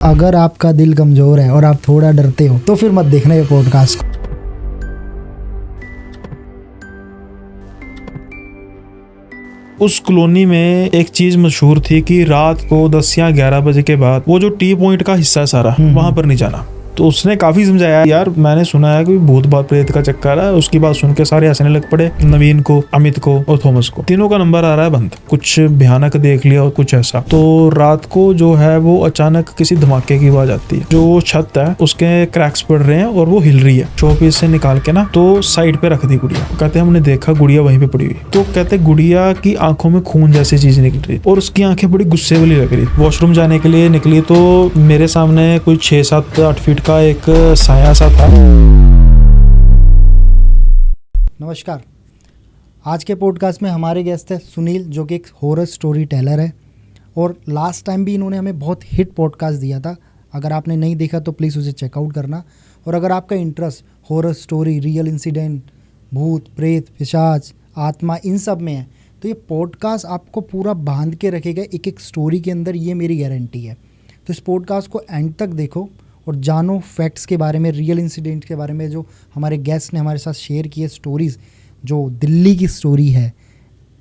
अगर आपका दिल कमज़ोर है और आप थोड़ा डरते हो तो फिर मत देखना ये पॉडकास्ट को। उस कॉलोनी में एक चीज मशहूर थी कि रात को 10 या 11 बजे के बाद वो जो टी पॉइंट का हिस्सा है सारा वहां पर नहीं जाना। तो उसने काफी समझाया, यार मैंने सुना है कि भूत बात प्रेत का चक्कर है। उसकी बात सुन के सारे हंसने लग पड़े, नवीन को, अमित को और थॉमस को। तीनों का नंबर आ रहा है बंद। कुछ भयानक देख लिया और कुछ ऐसा। तो रात को जो है वो अचानक किसी धमाके की आवाज आती है। जो छत है उसके क्रैक्स पड़ रहे हैं और वो हिल रही है। शोपीस से निकाल के ना तो साइड पे रख दी गुड़िया। कहते हैं हमने देखा गुड़िया वहीं पे पड़ी हुई। तो कहते गुड़िया की आंखों में खून जैसी चीज निकल रही और उसकी आंखें बड़ी गुस्से वाली लग रही। वॉशरूम जाने के लिए निकली तो मेरे सामने कोई 6-7-8 फीट का एक साया सा था। नमस्कार, आज के पॉडकास्ट में हमारे गेस्ट है सुनील, जो कि एक हॉरर स्टोरी टेलर है। और लास्ट टाइम भी इन्होंने हमें बहुत हिट पॉडकास्ट दिया था। अगर आपने नहीं देखा तो प्लीज़ उसे चेकआउट करना। और अगर आपका interest horror story, real incident, भूत प्रेत, पिशाच, आत्मा, इन सब में है तो ये पॉडकास्ट आपको पूरा बांध के रखेगा एक एक स्टोरी के अंदर, ये मेरी गारंटी है। तो इस पॉडकास्ट को एंड तक देखो और जानो फैक्ट्स के बारे में, रियल इंसिडेंट के बारे में, जो हमारे गेस्ट ने हमारे साथ शेयर किए स्टोरीज़। जो दिल्ली की स्टोरी है,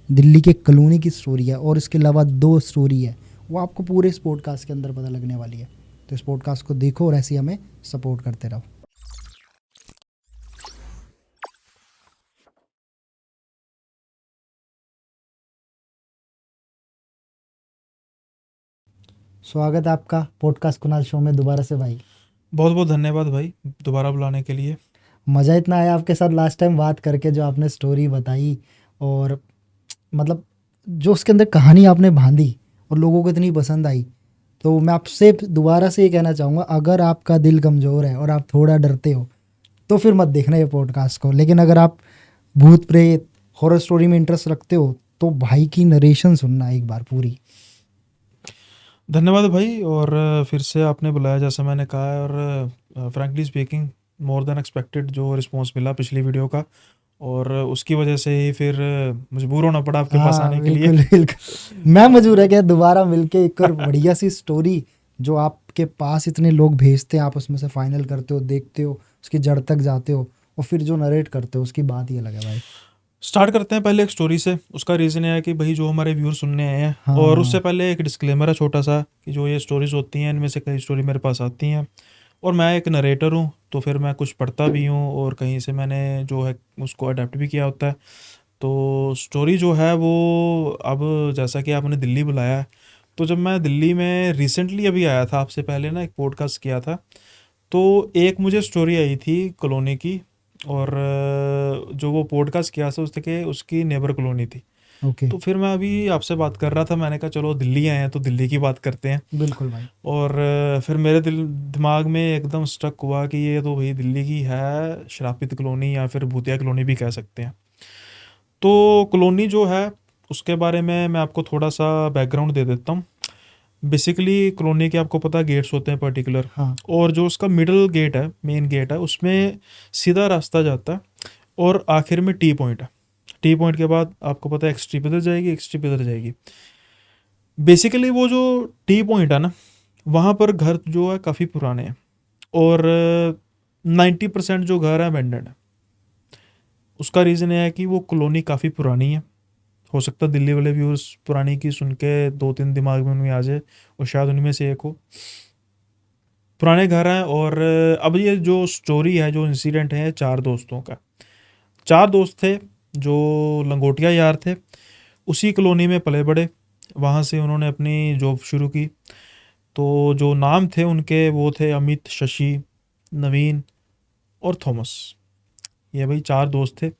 दिल्ली के कॉलोनी की स्टोरी है, और इसके अलावा 2 स्टोरी है, वो आपको पूरे इस पॉडकास्ट के अंदर पता लगने वाली है। तो इस पॉडकास्ट को देखो और ऐसे ही हमें सपोर्ट करते रहो। स्वागत है आपका पॉडकास्ट कुनाल शो में दोबारा से भाई। बहुत बहुत धन्यवाद भाई दोबारा बुलाने के लिए। मज़ा इतना आया आपके साथ लास्ट टाइम बात करके, जो आपने स्टोरी बताई और मतलब जो उसके अंदर कहानी आपने बांधी और लोगों को इतनी पसंद आई। तो मैं आपसे दोबारा से ये कहना चाहूँगा, अगर आपका दिल कमज़ोर है और आप थोड़ा डरते हो तो फिर मत देखना ये पॉडकास्ट को। लेकिन अगर आप भूत प्रेत, हॉरर स्टोरी में इंटरेस्ट रखते हो तो भाई की नरेशन सुनना एक बार पूरी। धन्यवाद भाई। और फिर से आपने बुलाया जैसा मैंने कहा है। और frankly speaking more than expected जो रिस्पॉन्स मिला पिछली वीडियो का, और उसकी वजह से ही फिर मजबूर होना पड़ा आपके पास हाँ आने के लिए। बिल्कुल बिल्कुल, मैं मजबूर है क्या दोबारा मिलके एक और बढ़िया सी स्टोरी जो आपके पास इतने लोग भेजते हैं, आप उसमें से फाइनल करते हो, देखते हो, उसकी जड़ तक जाते हो और फिर जो नरेट करते हो उसकी बात ही अलग है भाई। स्टार्ट करते हैं पहले एक स्टोरी से। उसका रीज़न है कि भाई जो हमारे व्यूअर सुनने आए हैं, और उससे हाँ पहले एक डिस्क्लेमर है छोटा सा कि जो ये स्टोरीज होती हैं इनमें से कई स्टोरी मेरे पास आती हैं और मैं एक नरेटर हूँ, तो फिर मैं कुछ पढ़ता भी हूँ और कहीं से मैंने जो है उसको अडेप्ट भी किया होता है। तो स्टोरी जो है वो, अब जैसा कि आपने दिल्ली बुलाया है, तो जब मैं दिल्ली में रिसेंटली अभी आया था, आपसे पहले ना एक पॉडकास्ट किया था, तो एक मुझे स्टोरी आई थी कॉलोनी की। और जो वो पॉडकास्ट किया था उसके उसकी नेबर कॉलोनी थी। ओके, तो फिर मैं अभी आपसे बात कर रहा था, मैंने कहा चलो दिल्ली आए हैं तो दिल्ली की बात करते हैं। बिल्कुल भाई। और फिर मेरे दिमाग में एकदम स्टक हुआ कि ये तो भाई दिल्ली की है श्रापित कॉलोनी, या फिर भूतिया कॉलोनी भी कह सकते हैं। तो कॉलोनी जो है उसके बारे में मैं आपको थोड़ा सा बैकग्राउंड दे देता हूँ। बेसिकली कॉलोनी के आपको पता गेट्स होते हैं पर्टिकुलर, हाँ और जो उसका मिडल गेट है, मेन गेट है, उसमें सीधा रास्ता जाता है और आखिर में टी पॉइंट है। टी पॉइंट के बाद आपको पता है एक स्ट्रिप इधर जाएगी, एक स्ट्रिप इधर जाएगी। बेसिकली वो जो टी पॉइंट है ना, वहाँ पर घर जो है काफ़ी पुराने हैं, और 90% जो घर है अबेंडेड है। उसका रीज़न है कि वो कॉलोनी काफ़ी पुरानी है। हो सकता है दिल्ली वाले व्यूअर्स पुरानी की सुन के 2-3 दिमाग में उनमें आ जाए, और शायद उनमें से एक हो। पुराने घर हैं। और अब ये जो स्टोरी है, जो इंसिडेंट है, 4 दोस्तों का। 4 दोस्त थे जो लंगोटिया यार थे। उसी कॉलोनी में पले बड़े, वहाँ से उन्होंने अपनी जॉब शुरू की। तो जो नाम थे उनके वो थे अमित, शशि, नवीन और थॉमस। ये भाई 4 दोस्त थे।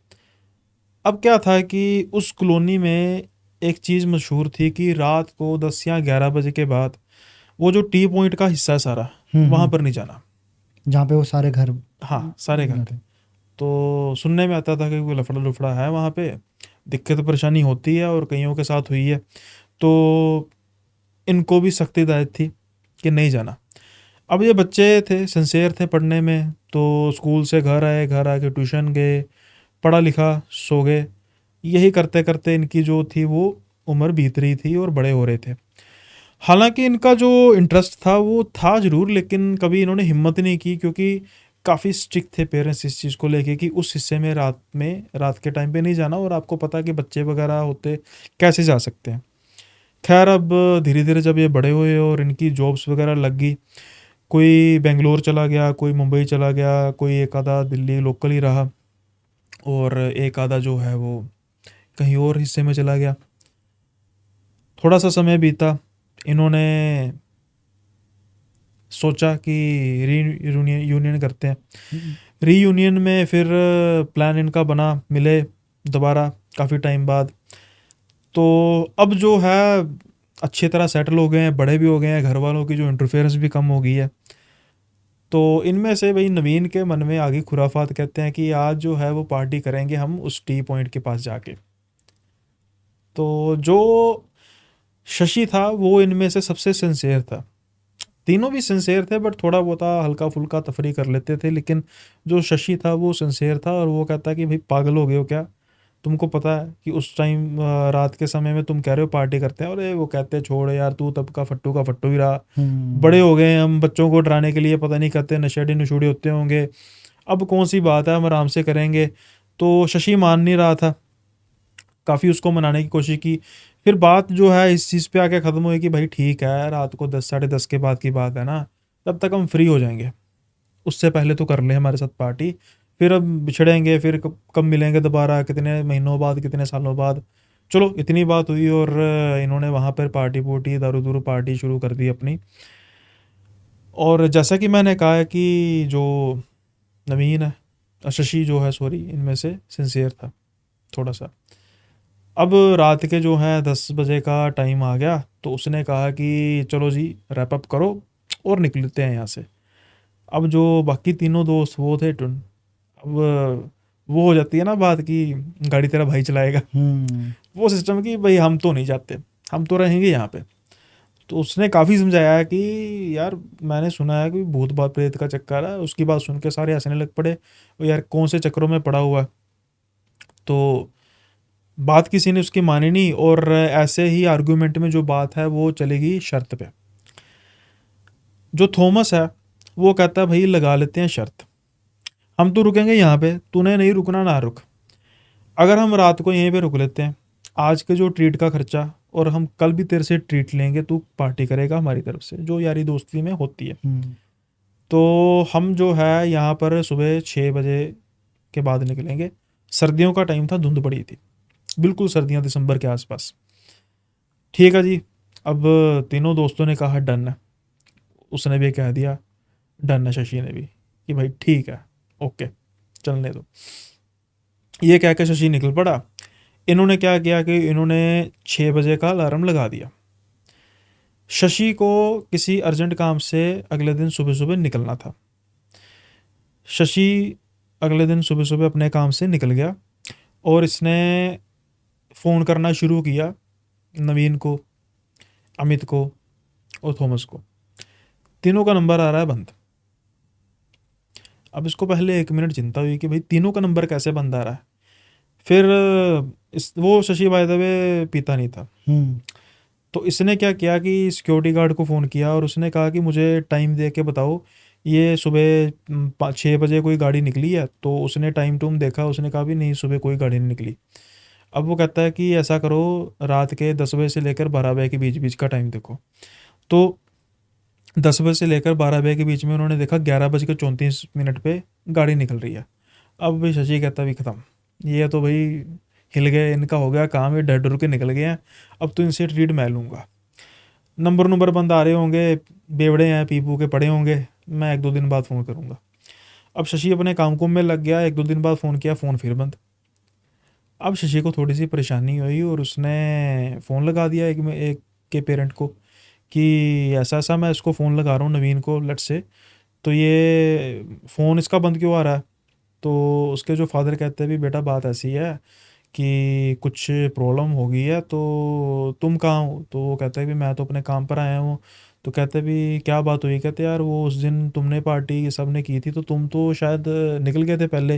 अब क्या था कि उस कॉलोनी में एक चीज़ मशहूर थी कि रात को 10 या 11 बजे के बाद वो जो टी पॉइंट का हिस्सा है सारा, वहाँ पर नहीं जाना। जहाँ पे वो सारे घर हाँ, सारे घर थे। थे। तो सुनने में आता था कि कोई लफड़ा लुफड़ा है वहाँ पे, दिक्कत परेशानी होती है और कईयों के साथ हुई है। तो इनको भी सख्त हिदायत थी कि नहीं जाना। अब ये बच्चे थे, सिंसियर थे पढ़ने में, तो स्कूल से घर आए, घर आके ट्यूशन गए, पढ़ा लिखा, सो गए। यही करते करते इनकी जो थी वो उम्र बीत रही थी और बड़े हो रहे थे। हालांकि इनका जो इंटरेस्ट था वो था ज़रूर, लेकिन कभी इन्होंने हिम्मत नहीं की, क्योंकि काफ़ी स्ट्रिक्ट थे पेरेंट्स इस चीज़ को लेके कि उस हिस्से में रात के टाइम पे नहीं जाना, और आपको पता है कि बच्चे वगैरह होते कैसे जा सकते हैं। खैर, अब धीरे धीरे जब ये बड़े हुए और इनकी जॉब्स वगैरह लग गई, कोई बेंगलोर चला गया, कोई मुंबई चला गया, कोई एक आधा दिल्ली लोकल ही रहा, और एक आधा जो है वो कहीं और हिस्से में चला गया। थोड़ा सा समय बीता, इन्होंने सोचा कि री यूनियन करते हैं। रीयूनियन में फिर प्लान इनका बना, मिले दोबारा काफ़ी टाइम बाद। तो अब जो है अच्छी तरह सेटल हो गए हैं, बड़े भी हो गए हैं, घर वालों की जो इंटरफेरेंस भी कम हो गई है। तो इनमें से भाई नवीन के मन में आ गई खुराफात, कहते हैं कि आज जो है वो पार्टी करेंगे हम उस टी पॉइंट के पास जाके। तो जो शशि था वो इनमें से सबसे सिंसियर था। तीनों भी सिंसियर थे, बट थोड़ा बहुत हल्का फुल्का तफरी कर लेते थे, लेकिन जो शशि था वो सिंसियर था। और वो कहता कि भाई पागल हो गए हो क्या, तुमको पता है कि उस टाइम रात के समय में तुम कह रहे हो पार्टी करते हैं। और वो कहते हैं छोड़ यार, तू तब का फट्टू ही रहा, बड़े हो गए हैं हम, बच्चों को डराने के लिए पता नहीं कहते नशेड़ी नशूड़ी होते होंगे, अब कौन सी बात है, हम आराम से करेंगे। तो शशि मान नहीं रहा था, काफ़ी उसको मनाने की कोशिश की। फिर बात जो है इस चीज़ पे आके ख़त्म हुई कि भाई ठीक है, रात को 10 साढ़े 10 के बाद की बात है ना, तब तक हम फ्री हो जाएंगे, उससे पहले तो कर ले हमारे साथ पार्टी। फिर अब बिछड़ेंगे, फिर कब मिलेंगे दोबारा, कितने महीनों बाद, कितने सालों बाद। चलो इतनी बात हुई, और इन्होंने वहाँ पर पार्टी पुर्टी दारू दूरू पार्टी शुरू कर दी अपनी। और जैसा कि मैंने कहा है कि जो नवीन है, शशि जो है सॉरी, इनमें से सिंसियर था थोड़ा सा। अब रात के जो हैं 10 बजे का टाइम आ गया, तो उसने कहा कि चलो जी रैप अप करो और निकलते हैं यहाँ से। अब जो बाकी तीनों दोस्त वो थे टुन, अब वो हो जाती है ना बात कि गाड़ी तेरा भाई चलाएगा, वो सिस्टम कि भाई हम तो नहीं जाते, हम तो रहेंगे यहाँ पे। तो उसने काफ़ी समझाया है कि यार मैंने सुना है कि भूत बात प्रेत का चक्कर है। उसकी बात सुन के सारे हंसने लग पड़े, "ओ यार कौन से चक्करों में पड़ा हुआ है।" तो बात किसी ने उसकी मानी नहीं, और ऐसे ही आर्गुमेंट में जो बात है वो चलेगी शर्त पे। जो थॉमस है वो कहता है भाई लगा लेते हैं शर्त, हम तो रुकेंगे यहाँ पे, तूने नहीं रुकना ना रुक। अगर हम रात को यहीं पे रुक लेते हैं, आज के जो ट्रीट का खर्चा, और हम कल भी तेरे से ट्रीट लेंगे, तू पार्टी करेगा हमारी तरफ से जो यारी दोस्ती में होती है। तो हम जो है यहाँ पर सुबह 6 बजे के बाद निकलेंगे। सर्दियों का टाइम था, धुंध पड़ी थी, बिल्कुल सर्दियाँ, दिसंबर के आसपास। ठीक है जी। अब तीनों दोस्तों ने कहा डन है, उसने भी कह दिया डन है, शशि ने भी कि भाई ठीक है, ओके चलने दो। ये कह के शशि निकल पड़ा। इन्होंने क्या किया कि इन्होंने 6 बजे का अलार्म लगा दिया। शशि को किसी अर्जेंट काम से अगले दिन सुबह सुबह निकलना था। शशि अगले दिन सुबह सुबह अपने काम से निकल गया, और इसने फ़ोन करना शुरू किया नवीन को, अमित को और थॉमस को। तीनों का नंबर आ रहा है बंद। अब इसको पहले 1 मिनट चिंता हुई कि भाई तीनों का नंबर कैसे बंद आ रहा है। फिर इस वो शशि बाय द वे पीता नहीं था, तो इसने क्या किया कि सिक्योरिटी गार्ड को फ़ोन किया, और उसने कहा कि मुझे टाइम दे के बताओ, ये सुबह 6 बजे कोई गाड़ी निकली है। तो उसने टाइम टूम देखा, उसने कहा भी नहीं, सुबह कोई गाड़ी नहीं निकली। अब वो कहता है कि ऐसा करो, रात के 10 बजे से लेकर 12 बजे के बीच बीच का टाइम देखो। तो 10 बजे से लेकर 12 बजे के बीच में उन्होंने देखा 11:34 पे गाड़ी निकल रही है। अब भाई शशि कहता भी ख़त्म, ये तो भाई हिल गए, इनका हो गया काम, ये डर डर के निकल गए हैं, अब तो इनसे ट्रीट मैं लूँगा। नंबर बंद आ रहे होंगे, बेवड़े हैं, पी पू के पड़े होंगे, मैं 1-2 दिन बाद फ़ोन करूँगा। अब शशि अपने काम कुम में लग गया, 1-2 दिन बाद फ़ोन किया, फ़ोन फिर बंद। अब शशि को थोड़ी सी परेशानी हुई, और उसने फ़ोन लगा दिया एक के पेरेंट को कि ऐसा ऐसा मैं इसको फ़ोन लगा रहा हूँ नवीन को, लेट से, तो ये फ़ोन इसका बंद क्यों आ रहा है। तो उसके जो फादर कहते हैं भी बेटा बात ऐसी है कि कुछ प्रॉब्लम हो गई है, तो तुम कहाँ हो। तो वो कहता है कि मैं तो अपने काम पर आया हूँ। तो कहते भी क्या बात हुई, कहते यार वो उस दिन तुमने पार्टी सब ने की थी, तो तुम तो शायद निकल गए थे पहले,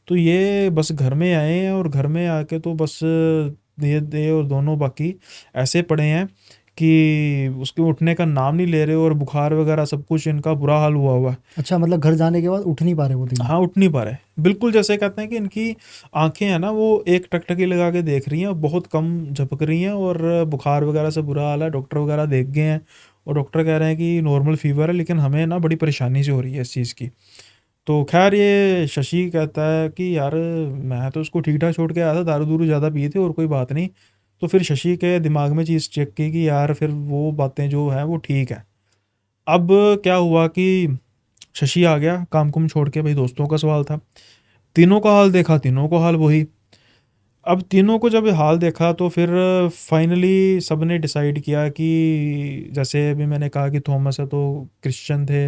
तो ये बस घर में आए हैं, और घर में आके तो बस ये और दोनों बाकी ऐसे पड़े हैं कि उसके उठने का नाम नहीं ले रहे और बुखार वगैरह सब कुछ इनका बुरा हाल हुआ हुआ है। अच्छा, मतलब घर जाने के बाद उठ नहीं पा रहे वो तीनों? हाँ, उठ नहीं पा रहे, बिल्कुल जैसे कहते हैं कि इनकी आंखें हैं ना वो एक टकटकी लगा के देख रही हैं, बहुत कम झपक रही हैं, और बुखार वगैरह से बुरा हाल है। डॉक्टर वगैरह देख गए हैं और डॉक्टर कह रहे हैं कि नॉर्मल फीवर है, लेकिन हमें ना बड़ी परेशानी से हो रही है इस चीज़ की। तो खैर ये शशि कहता है कि यार मैं तो उसको ठीक ठाक छोड़ के आया था, दारू दूरू ज़्यादा पिए थे और कोई बात नहीं। तो फिर शशि के दिमाग में चीज़ चेक की कि यार फिर वो बातें जो हैं वो ठीक है। अब क्या हुआ कि शशि आ गया काम कुम छोड़ के, भाई दोस्तों का सवाल था। तीनों का हाल देखा, तीनों का हाल वही। अब तीनों को जब हाल देखा तो फिर फाइनली सबने डिसाइड किया कि जैसे अभी मैंने कहा कि थॉमस है तो क्रिश्चियन थे,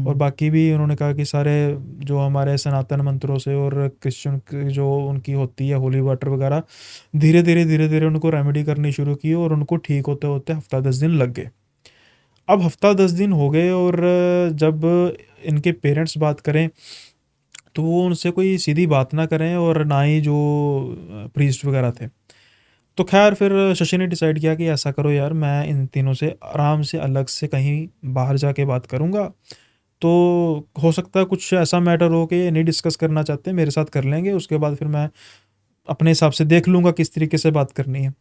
और बाकी भी उन्होंने कहा कि सारे जो हमारे सनातन मंत्रों से और क्रिश्चियन की जो उनकी होती है होली वाटर वगैरह, धीरे धीरे उनको रेमेडी करनी शुरू की और उनको ठीक होते होते हफ्ता 10 दिन लग गए। अब हफ्ता 10 दिन हो गए और जब इनके पेरेंट्स बात करें तो वो उनसे कोई सीधी बात ना करें, और ना ही जो प्रीस्ट वगैरह थे। तो खैर फिर शशि ने डिसाइड किया कि ऐसा करो यार, मैं इन तीनों से आराम से अलग से कहीं बाहर जाके बात करूँगा। तो हो सकता है कुछ ऐसा मैटर हो कि ये नहीं डिस्कस करना चाहते, मेरे साथ कर लेंगे, उसके बाद फिर मैं अपने हिसाब से देख लूँगा किस तरीके से बात करनी है।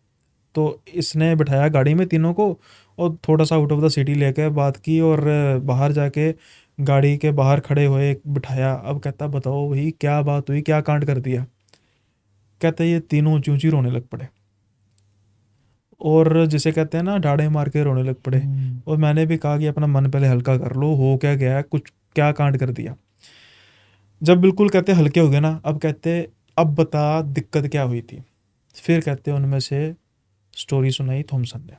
तो इसने बिठाया गाड़ी में तीनों को और थोड़ा सा आउट ऑफ द सिटी लेकर बात की, और बाहर जाके गाड़ी के बाहर खड़े हुए बिठाया। अब कहता बताओ भाई क्या बात हुई, क्या कांड कर दिया। कहते ये तीनों चूंची रोने लग पड़े, और जिसे कहते हैं ना डाढ़े मार के रोने लग पड़े। और मैंने भी कहा कि अपना मन पहले हल्का कर लो, हो क्या गया है, कुछ क्या कांड कर दिया। जब बिल्कुल कहते हल्के हो गए ना, अब कहते अब बता दिक्कत क्या हुई थी। फिर कहते उनमें से स्टोरी सुनाई थॉमसन ने।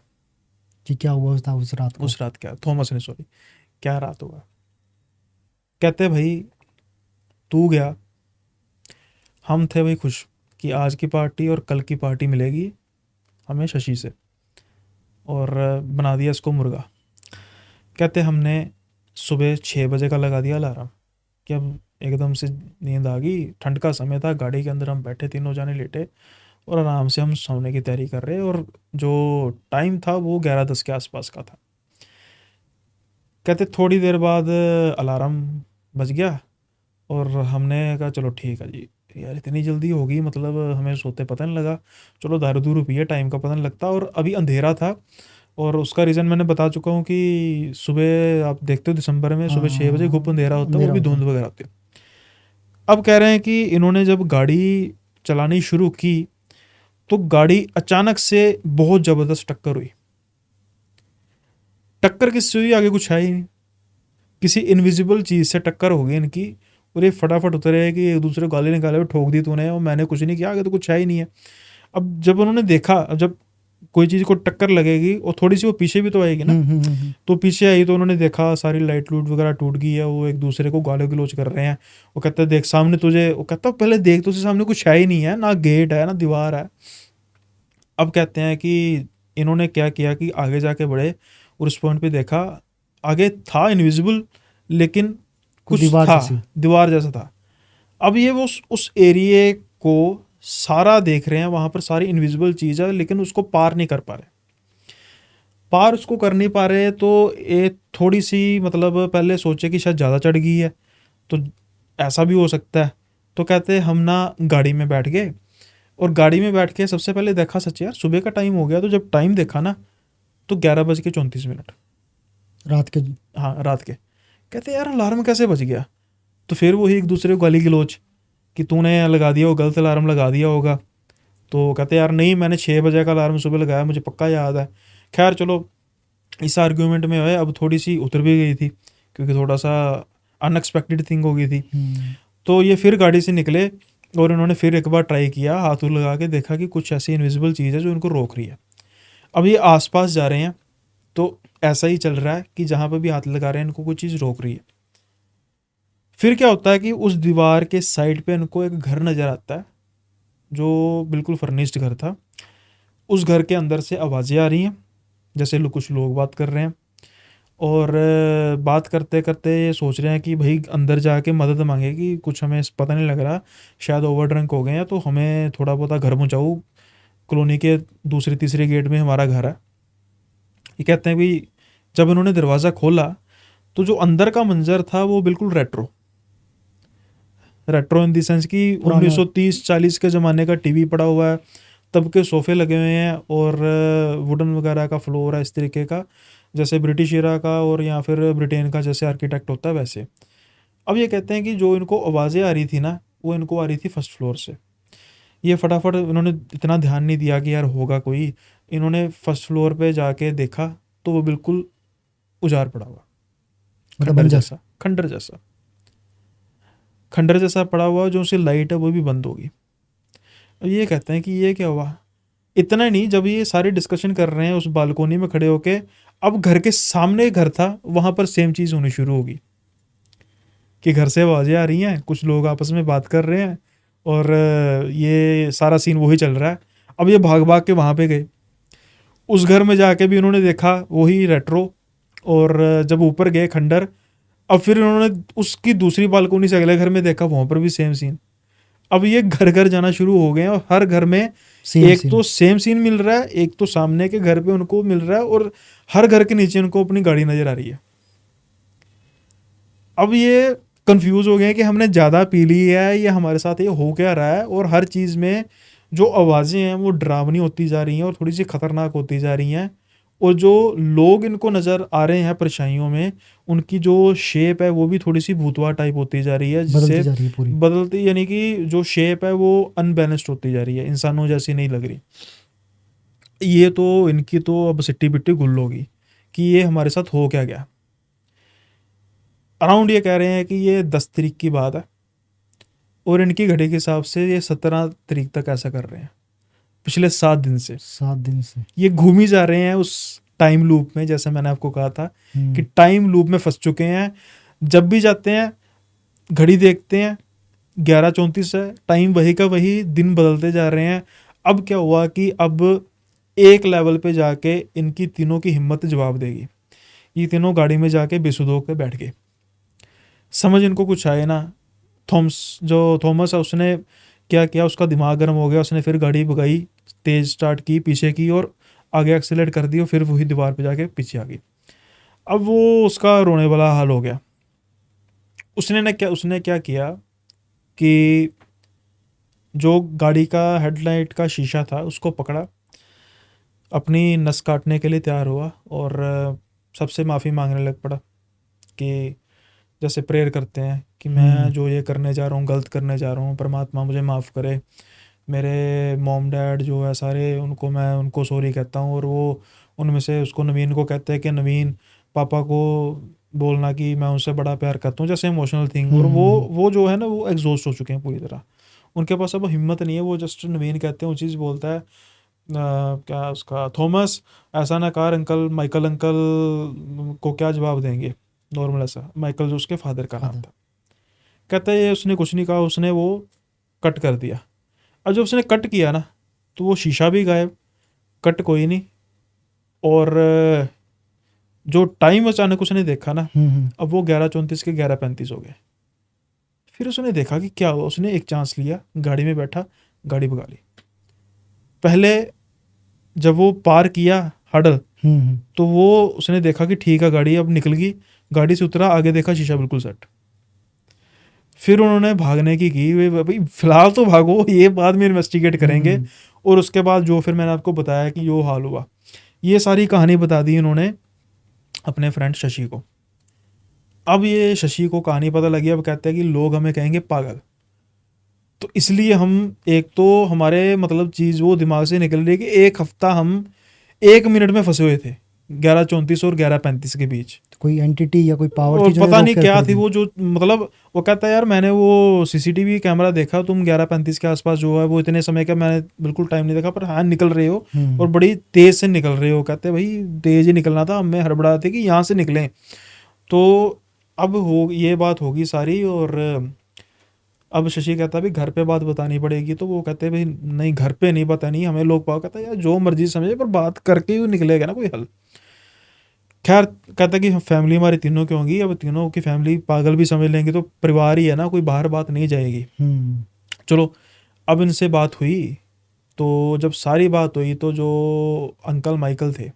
कि क्या हुआ था उस रात को? उस रात क्या, थॉमस ने, सॉरी, क्या रात हुआ। कहते भाई तू गया, हम थे भाई खुश कि आज की पार्टी और कल की पार्टी मिलेगी हमें शशि से, और बना दिया इसको मुर्गा। कहते हमने सुबह 6 बजे का लगा दिया अलार्म कि अब एकदम से नींद आ गई, ठंड का समय था, गाड़ी के अंदर हम बैठे तीनों जाने लेटे और आराम से हम सोने की तैयारी कर रहे, और जो टाइम था वो 11:10 के आसपास का था। कहते थोड़ी देर बाद अलार्म बज गया और हमने कहा चलो ठीक है जी, यार इतनी जल्दी हो गई, मतलब हमें सोते पता नहीं लगा, चलो दारू दूरू पिए, टाइम का पता नहीं लगता, और अभी अंधेरा था। और उसका रीज़न मैंने बता चुका हूँ कि सुबह आप देखते हो दिसंबर में सुबह 6 बजे घुप अंधेरा होता है, वो अंधेरा भी होता धुंध है। वगैरह होती है। अब कह रहे हैं कि इन्होंने जब गाड़ी चलानी शुरू की तो गाड़ी अचानक से बहुत ज़बरदस्त टक्कर हुई। टक्कर किससे हुई आगे कुछ है ही नहीं, किसी इनविजिबल चीज़ से टक्कर हो गई इनकी, और ये फटाफट उतरे कि एक दूसरे को गाली निकाले, ठोक दी तूने और मैंने कुछ नहीं किया, आगे तो कुछ है ही नहीं है। अब जब उन्होंने देखा, अब जब कोई चीज़ को टक्कर लगेगी और थोड़ी सी वो पीछे भी तो आएगी ना, तो पीछे आई तो उन्होंने देखा सारी लाइट लूट वगैरह टूट गई है, वो एक दूसरे को गाली गलौज कर रहे हैं। वो कहता है देख सामने तुझे, वो कहता है पहले देख तो सामने कुछ है ही नहीं है, ना गेट है ना दीवार है। अब कहते हैं कि इन्होंने क्या किया कि आगे जाके बढ़े और उस पॉइंट पे देखा, आगे था इनविजिबल लेकिन कुछ दीवार था, जैसी। दीवार जैसा था। अब ये वो उस एरिए को सारा देख रहे हैं, वहां पर सारी इनविजिबल चीज़ है, लेकिन उसको पार नहीं कर पा रहे, पार उसको कर नहीं पा रहे। तो ये थोड़ी सी मतलब पहले सोचे कि शायद ज़्यादा चढ़ गई है, तो ऐसा भी हो सकता है। तो कहते हम ना गाड़ी में बैठ गए, और गाड़ी में बैठ के सबसे पहले देखा सच यार सुबह का टाइम हो गया। तो जब टाइम देखा ना तो 11:34 रात के? हाँ रात के। कहते यार अलार्म कैसे बज गया। तो फिर वही एक दूसरे को गाली गलोच कि तूने लगा दिया हो, गलत अलार्म लगा दिया होगा। तो कहते यार नहीं, मैंने 6 बजे का अलार्म सुबह लगाया, मुझे पक्का याद है। खैर चलो इस आर्ग्यूमेंट में है, अब थोड़ी सी उतर भी गई थी क्योंकि थोड़ा सा अनएक्सपेक्टेड थिंग हो गई थी। तो ये फिर गाड़ी से निकले और इन्होंने फिर एक बार ट्राई किया, हाथ लगा के देखा कि कुछ ऐसी इनविजिबल चीज़ है जो इनको रोक रही है। अब ये आसपास जा रहे हैं तो ऐसा ही चल रहा है कि जहाँ पर भी हाथ लगा रहे हैं इनको कोई चीज़ रोक रही है। फिर क्या होता है कि उस दीवार के साइड पे इनको एक घर नज़र आता है जो बिल्कुल फर्निश्ड घर था। उस घर के अंदर से आवाज़ें आ रही हैं जैसे कुछ लोग बात कर रहे हैं, और बात करते करते ये सोच रहे हैं कि भाई अंदर जाके मदद मांगे कि कुछ हमें पता नहीं लग रहा, शायद ओवर ड्रिंक हो गए हैं, तो हमें थोड़ा बहुत घर पहुँचाओ, कॉलोनी के दूसरे तीसरे गेट में हमारा घर है। ये कहते हैं भी जब इन्होंने दरवाज़ा खोला तो जो अंदर का मंजर था वो बिल्कुल रेट्रो इन द सेंस कि पुराना। 1930-40 के ज़माने का टीवी पड़ा हुआ है, तब के सोफ़े लगे हुए हैं और वुडन वगैरह का फ्लोर है इस तरीके का, जैसे ब्रिटिश एरा का और या फिर ब्रिटेन का जैसे आर्किटेक्ट होता है वैसे। अब ये कहते हैं कि जो इनको आवाज़ें आ रही थी ना, वो इनको आ रही थी फर्स्ट फ्लोर से। ये फटाफट इन्होंने इतना ध्यान नहीं दिया कि यार होगा कोई, इन्होंने फर्स्ट फ्लोर पे जाके देखा तो वो बिल्कुल उजाड़ पड़ा हुआ, मतलब खंडर बंजर। जैसा, खंडर जैसा पड़ा हुआ, जो उसकी लाइट है वो भी बंद होगी। अब ये कहते हैं कि ये क्या हुआ। इतना नहीं, जब ये सारे डिस्कशन कर रहे हैं उस बालकोनी में खड़े होके, अब घर के सामने घर था, वहां पर सेम चीज़ होनी शुरू होगी कि घर से आवाज़ें आ रही हैं, कुछ लोग आपस में बात कर रहे हैं और ये सारा सीन वही चल रहा है। अब ये भाग भाग के वहाँ पे गए, उस घर में जाके भी उन्होंने देखा वही रेट्रो, और जब ऊपर गए खंडर, अब फिर उन्होंने उसकी दूसरी बालकोनी से अगले घर में देखा, वहाँ पर भी सेम सीन। अब ये घर घर जाना शुरू हो गए हैं और हर घर में सेम एक सेम। तो सेम सीन मिल रहा है, एक तो सामने के घर पे उनको मिल रहा है, और हर घर के नीचे उनको अपनी गाड़ी नजर आ रही है। अब ये कंफ्यूज हो गए हैं कि हमने ज़्यादा पी ली है या हमारे साथ ये हो क्या रहा है, और हर चीज़ में जो आवाज़ें हैं वो डरावनी होती जा रही हैं और थोड़ी सी खतरनाक होती जा रही हैं, और जो लोग इनको नज़र आ रहे हैं परेशानियों में, उनकी जो शेप है वो भी थोड़ी सी भूतवा टाइप होती जा रही है, बदलती जिससे जा रही है पूरी। बदलती, यानी कि जो शेप है वो अनबैलेंस्ड होती जा रही है, इंसानों जैसी नहीं लग रही। ये तो इनकी तो अब सिट्टी बिट्टी गुल होगी कि ये हमारे साथ हो क्या गया। अराउंड ये कह रहे हैं कि ये 10 तारीख की बात है, और इनकी घड़ी के हिसाब से ये 17 तारीख तक ऐसा कर रहे हैं, पिछले 7 दिन से 7 दिन से। ये घूम ही जा रहे हैं उस टाइम लूप में, जैसे मैंने आपको कहा था कि टाइम लूप में फंस चुके हैं। जब भी जाते हैं घड़ी देखते हैं 11:34 है, टाइम वही का वही, दिन बदलते जा रहे हैं। अब क्या हुआ कि अब एक लेवल पे जाके इनकी तीनों की हिम्मत जवाब देगी। ये तीनों गाड़ी में जाके बेसुध होकर बैठ गए, समझ इनको कुछ आए ना। थॉमस है, उसने क्या किया, उसका दिमाग गर्म हो गया, उसने फिर गाड़ी भगाई, तेज स्टार्ट की पीछे की, और आगे एक्सीलेट कर दी, और फिर वही दीवार पे जाके पीछे आ गई। अब वो उसका रोने वाला हाल हो गया। उसने क्या किया कि जो गाड़ी का हेडलाइट का शीशा था उसको पकड़ा, अपनी नस काटने के लिए तैयार हुआ, और सबसे माफ़ी मांगने लग पड़ा कि जैसे प्रेयर करते हैं कि मैं जो ये करने जा रहा हूँ गलत करने जा रहा हूँ, परमात्मा मुझे माफ़ करे, मेरे मॉम डैड जो है सारे, मैं उनको सॉरी कहता हूँ। और वो उनमें से उसको, नवीन को कहते हैं कि नवीन पापा को बोलना कि मैं उनसे बड़ा प्यार करता हूँ, जैसे इमोशनल थिंग। और वो जो है ना, वो एग्जॉस्ट हो चुके हैं पूरी तरह, उनके पास अब हिम्मत नहीं है। वो जस्ट नवीन कहते हैं वो चीज़ बोलता है, क्या उसका, थॉमस ऐसा ना कर अंकल, माइकल अंकल को क्या जवाब देंगे, नॉर्मल ऐसा, माइकल जो उसके फादर का नाम था। कहता है ये उसने कुछ नहीं कहा, उसने वो कट कर दिया। अब जब उसने कट किया ना, तो वो शीशा भी गायब, कट कोई नहीं, और जो टाइम अचानक उसने देखा ना, अब वो 11:34 के 11:35 हो गए। फिर उसने देखा कि क्या हुआ, उसने एक चांस लिया, गाड़ी में बैठा, गाड़ी भगा ली। पहले जब वो पार किया हडल, तो वो उसने देखा कि ठीक है गाड़ी अब निकल गई, गाड़ी से उतरा, आगे देखा शीशा बिल्कुल सेट। फिर उन्होंने भागने की वे भाई फिलहाल तो भागो, ये बाद में इन्वेस्टिगेट करेंगे। और उसके बाद जो फिर मैंने आपको बताया कि यो हाल हुआ, ये सारी कहानी बता दी इन्होंने अपने फ्रेंड शशि को। अब ये शशि को कहानी पता लगी, अब कहते हैं कि लोग हमें कहेंगे पागल, तो इसलिए हम, एक तो हमारे मतलब चीज़ वो दिमाग से निकल रही है कि एक हफ्ता हम 1 मिनट में फंसे हुए थे 11:34 और 11:35 के बीच। कोई एंटिटी या कोई पावर और थी जो पता रोक नहीं कर क्या कर थी दी। वो, जो मतलब वो कहता है यार मैंने वो सीसीटीवी कैमरा देखा, तुम 11:35 के आसपास जो है वो इतने समय का, मैंने बिल्कुल टाइम नहीं देखा, पर हाँ निकल रहे हो और बड़ी तेज से निकल रहे हो। कहते हैं भाई तेज ही निकलना था, हमें हड़बड़ा थे कि यहाँ से निकलें। तो अब ये बात होगी सारी, और अब शशि कहता है भाई घर पे बात बतानी पड़ेगी। तो वो कहते हैं भाई नहीं, घर पे नहीं बतानी, हमें लोग पाओ। कहता है यार जो मर्जी समझे, पर बात करके ही निकलेगा ना कोई हल। खैर कहता है कि फैमिली हमारी तीनों की होंगी, अब तीनों की फैमिली पागल भी समझ लेंगे, तो परिवार ही है ना, कोई बाहर बात नहीं जाएगी। चलो अब इनसे बात हुई, तो जब सारी बात हुई तो जो अंकल माइकल थे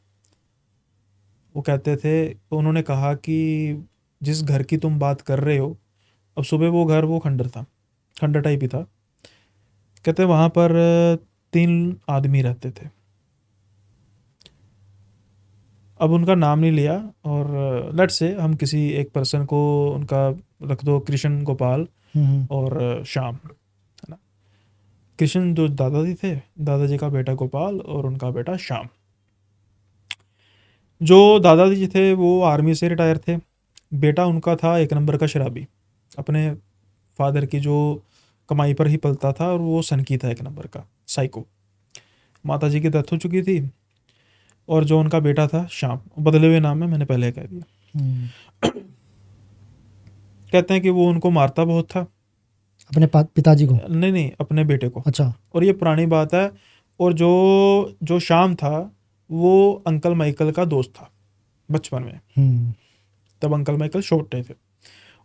वो कहते थे, तो उन्होंने कहा कि जिस घर की तुम बात कर रहे हो, अब सुबह वो घर वो खंडर था, खंडर टाइप ही था। कहते वहाँ पर 3 आदमी रहते थे। अब उनका नाम नहीं लिया, और लेट से हम किसी एक पर्सन को उनका रख दो, कृष्ण, गोपाल और श्याम, है ना। कृष्ण जो दादाजी थे, दादाजी का बेटा गोपाल और उनका बेटा श्याम। जो दादाजी थे वो आर्मी से रिटायर थे, बेटा उनका था 1 नंबर का शराबी, अपने फादर की जो कमाई पर ही पलता था, और वो सनकी था 1 नंबर का साइको। माता जी की डेथ हो चुकी थी, और जो उनका बेटा था श्याम, बदले हुए नाम है, मैंने पहले कह दिया। कहते हैं कि वो उनको मारता बहुत था। अपने पिताजी को? नहीं नहीं, अपने बेटे को। अच्छा। और ये पुरानी बात है। और जो जो श्याम था वो अंकल माइकल का दोस्त था बचपन में, तब अंकल माइकल छोटे थे।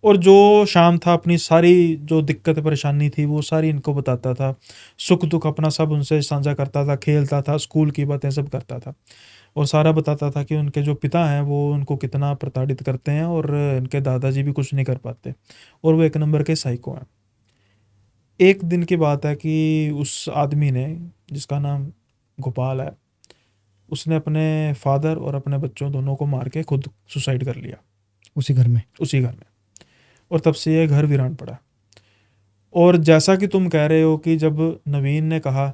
और जो श्याम था अपनी सारी जो दिक्कत परेशानी थी वो सारी इनको बताता था, सुख दुख अपना सब उनसे साझा करता था, खेलता था, स्कूल की बातें सब करता था, और सारा बताता था कि उनके जो पिता हैं वो उनको कितना प्रताड़ित करते हैं, और इनके दादाजी भी कुछ नहीं कर पाते, और वो 1 नंबर के साइको हैं। एक दिन की बात है कि उस आदमी ने, जिसका नाम गोपाल है, उसने अपने फादर और अपने बच्चों दोनों को मार के खुद सुसाइड कर लिया उसी घर में? उसी घर में। और तब से ये घर वीरान पड़ा। और जैसा कि तुम कह रहे हो कि जब नवीन ने कहा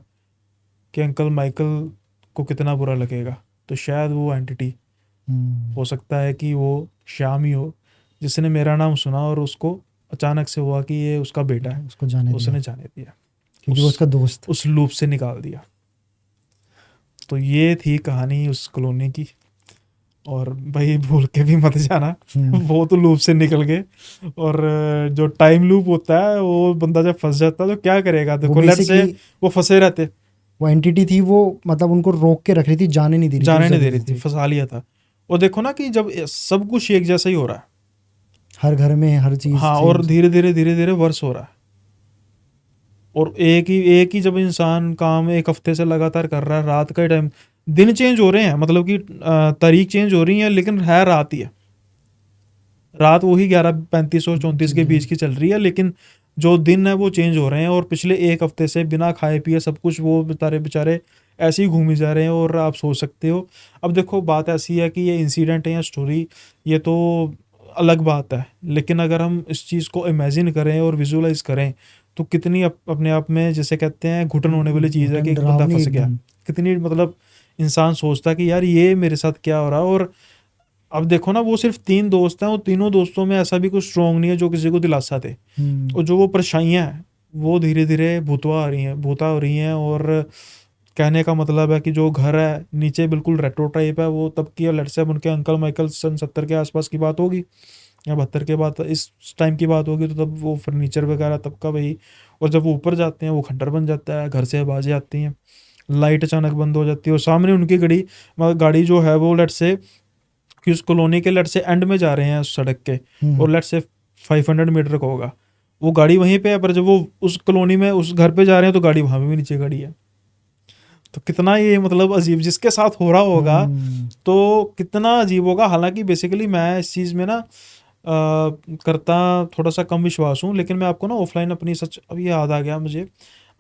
कि अंकल माइकल को कितना बुरा लगेगा, तो शायद वो एंटिटी हो सकता है कि वो श्याम ही हो, जिसने मेरा नाम सुना और उसको अचानक से हुआ कि ये उसका बेटा है, उसको जाने उसने दिया जाने दिया, क्योंकि वो उसका दोस्त। उस लूप से निकाल दिया। तो ये थी कहानी उस कॉलोनी की। और भाई भूल के भी मत जाना, वो तो लूप से निकल गए। और जो टाइम लूप होता है वो बंदा जब फंस जाता है तो क्या करेगा, देखो लेट से वो फंसे रहते, वो एंटिटी थी वो, मतलब उनको रोक के रख रही थी, जाने नहीं दे रही जाने नहीं दे रही थी, फंसा लिया था। और देखो ना कि जब सब कुछ एक जैसा ही हो रहा है, हर घर में हर चीज, हाँ, और धीरे धीरे वर्ष हो रहा है, और एक ही जब इंसान काम 1 हफ्ते से लगातार कर रहा है, रात का टाइम, दिन चेंज हो रहे हैं, मतलब कि तारीख चेंज हो रही है, लेकिन है रात ही है, रात वही 11:35 और 34 के बीच की चल रही है, लेकिन जो दिन है वो चेंज हो रहे हैं। और पिछले 1 हफ्ते से बिना खाए पिए सब कुछ वो बेचारे ऐसे ही घूमी जा रहे हैं। और आप सोच सकते हो, अब देखो बात ऐसी है कि ये इंसिडेंट है या स्टोरी, ये तो अलग बात है, लेकिन अगर हम इस चीज़ को इमेजिन करें और विजुअलाइज करें तो कितनी अपने आप में, जैसे कहते हैं, घुटन होने वाली चीज़ है कि एक बंदा फंस गया, कितनी, मतलब इंसान सोचता है कि यार ये मेरे साथ क्या हो रहा है। और अब देखो ना, वो सिर्फ 3 दोस्त हैं, और तीनों दोस्तों में ऐसा भी कुछ स्ट्रॉन्ग नहीं है जो किसी को दिलासा दे। और जो वो परेशानियां हैं वो धीरे धीरे भूता हो रही हैं। और कहने का मतलब है कि जो घर है नीचे बिल्कुल रेट्रो टाइप है, वो तब की, लेट्स से अब उनके अंकल माइकल सन 70 के आसपास की बात होगी या 72 के बाद, इस टाइम की बात होगी, तो तब वो फर्नीचर वगैरह तब का वही। और जब वो ऊपर जाते हैं वो खंडर बन जाता है, घर से आवाज़ें आती हैं, लाइट अचानक बंद हो जाती है, और सामने उनकी गाड़ी जो है वो, लेट्स से कि उस कॉलोनी के लेट्स से एंड में जा रहे हैं उस सड़क के, और लेट्स से 500 मीटर का होगा, वो गाड़ी वहीं पे है, पर जब वो उस कॉलोनी में उस घर पे जा रहे हैं तो गाड़ी वहां पे भी नीचे खड़ी है। तो कितना ये, मतलब अजीब, जिसके साथ हो रहा होगा तो कितना अजीब होगा। हालांकि बेसिकली मैं इस चीज़ में ना करता थोड़ा सा कम विश्वास हूँ, लेकिन मैं आपको ना ऑफलाइन अपनी, सच अभी याद आ गया मुझे,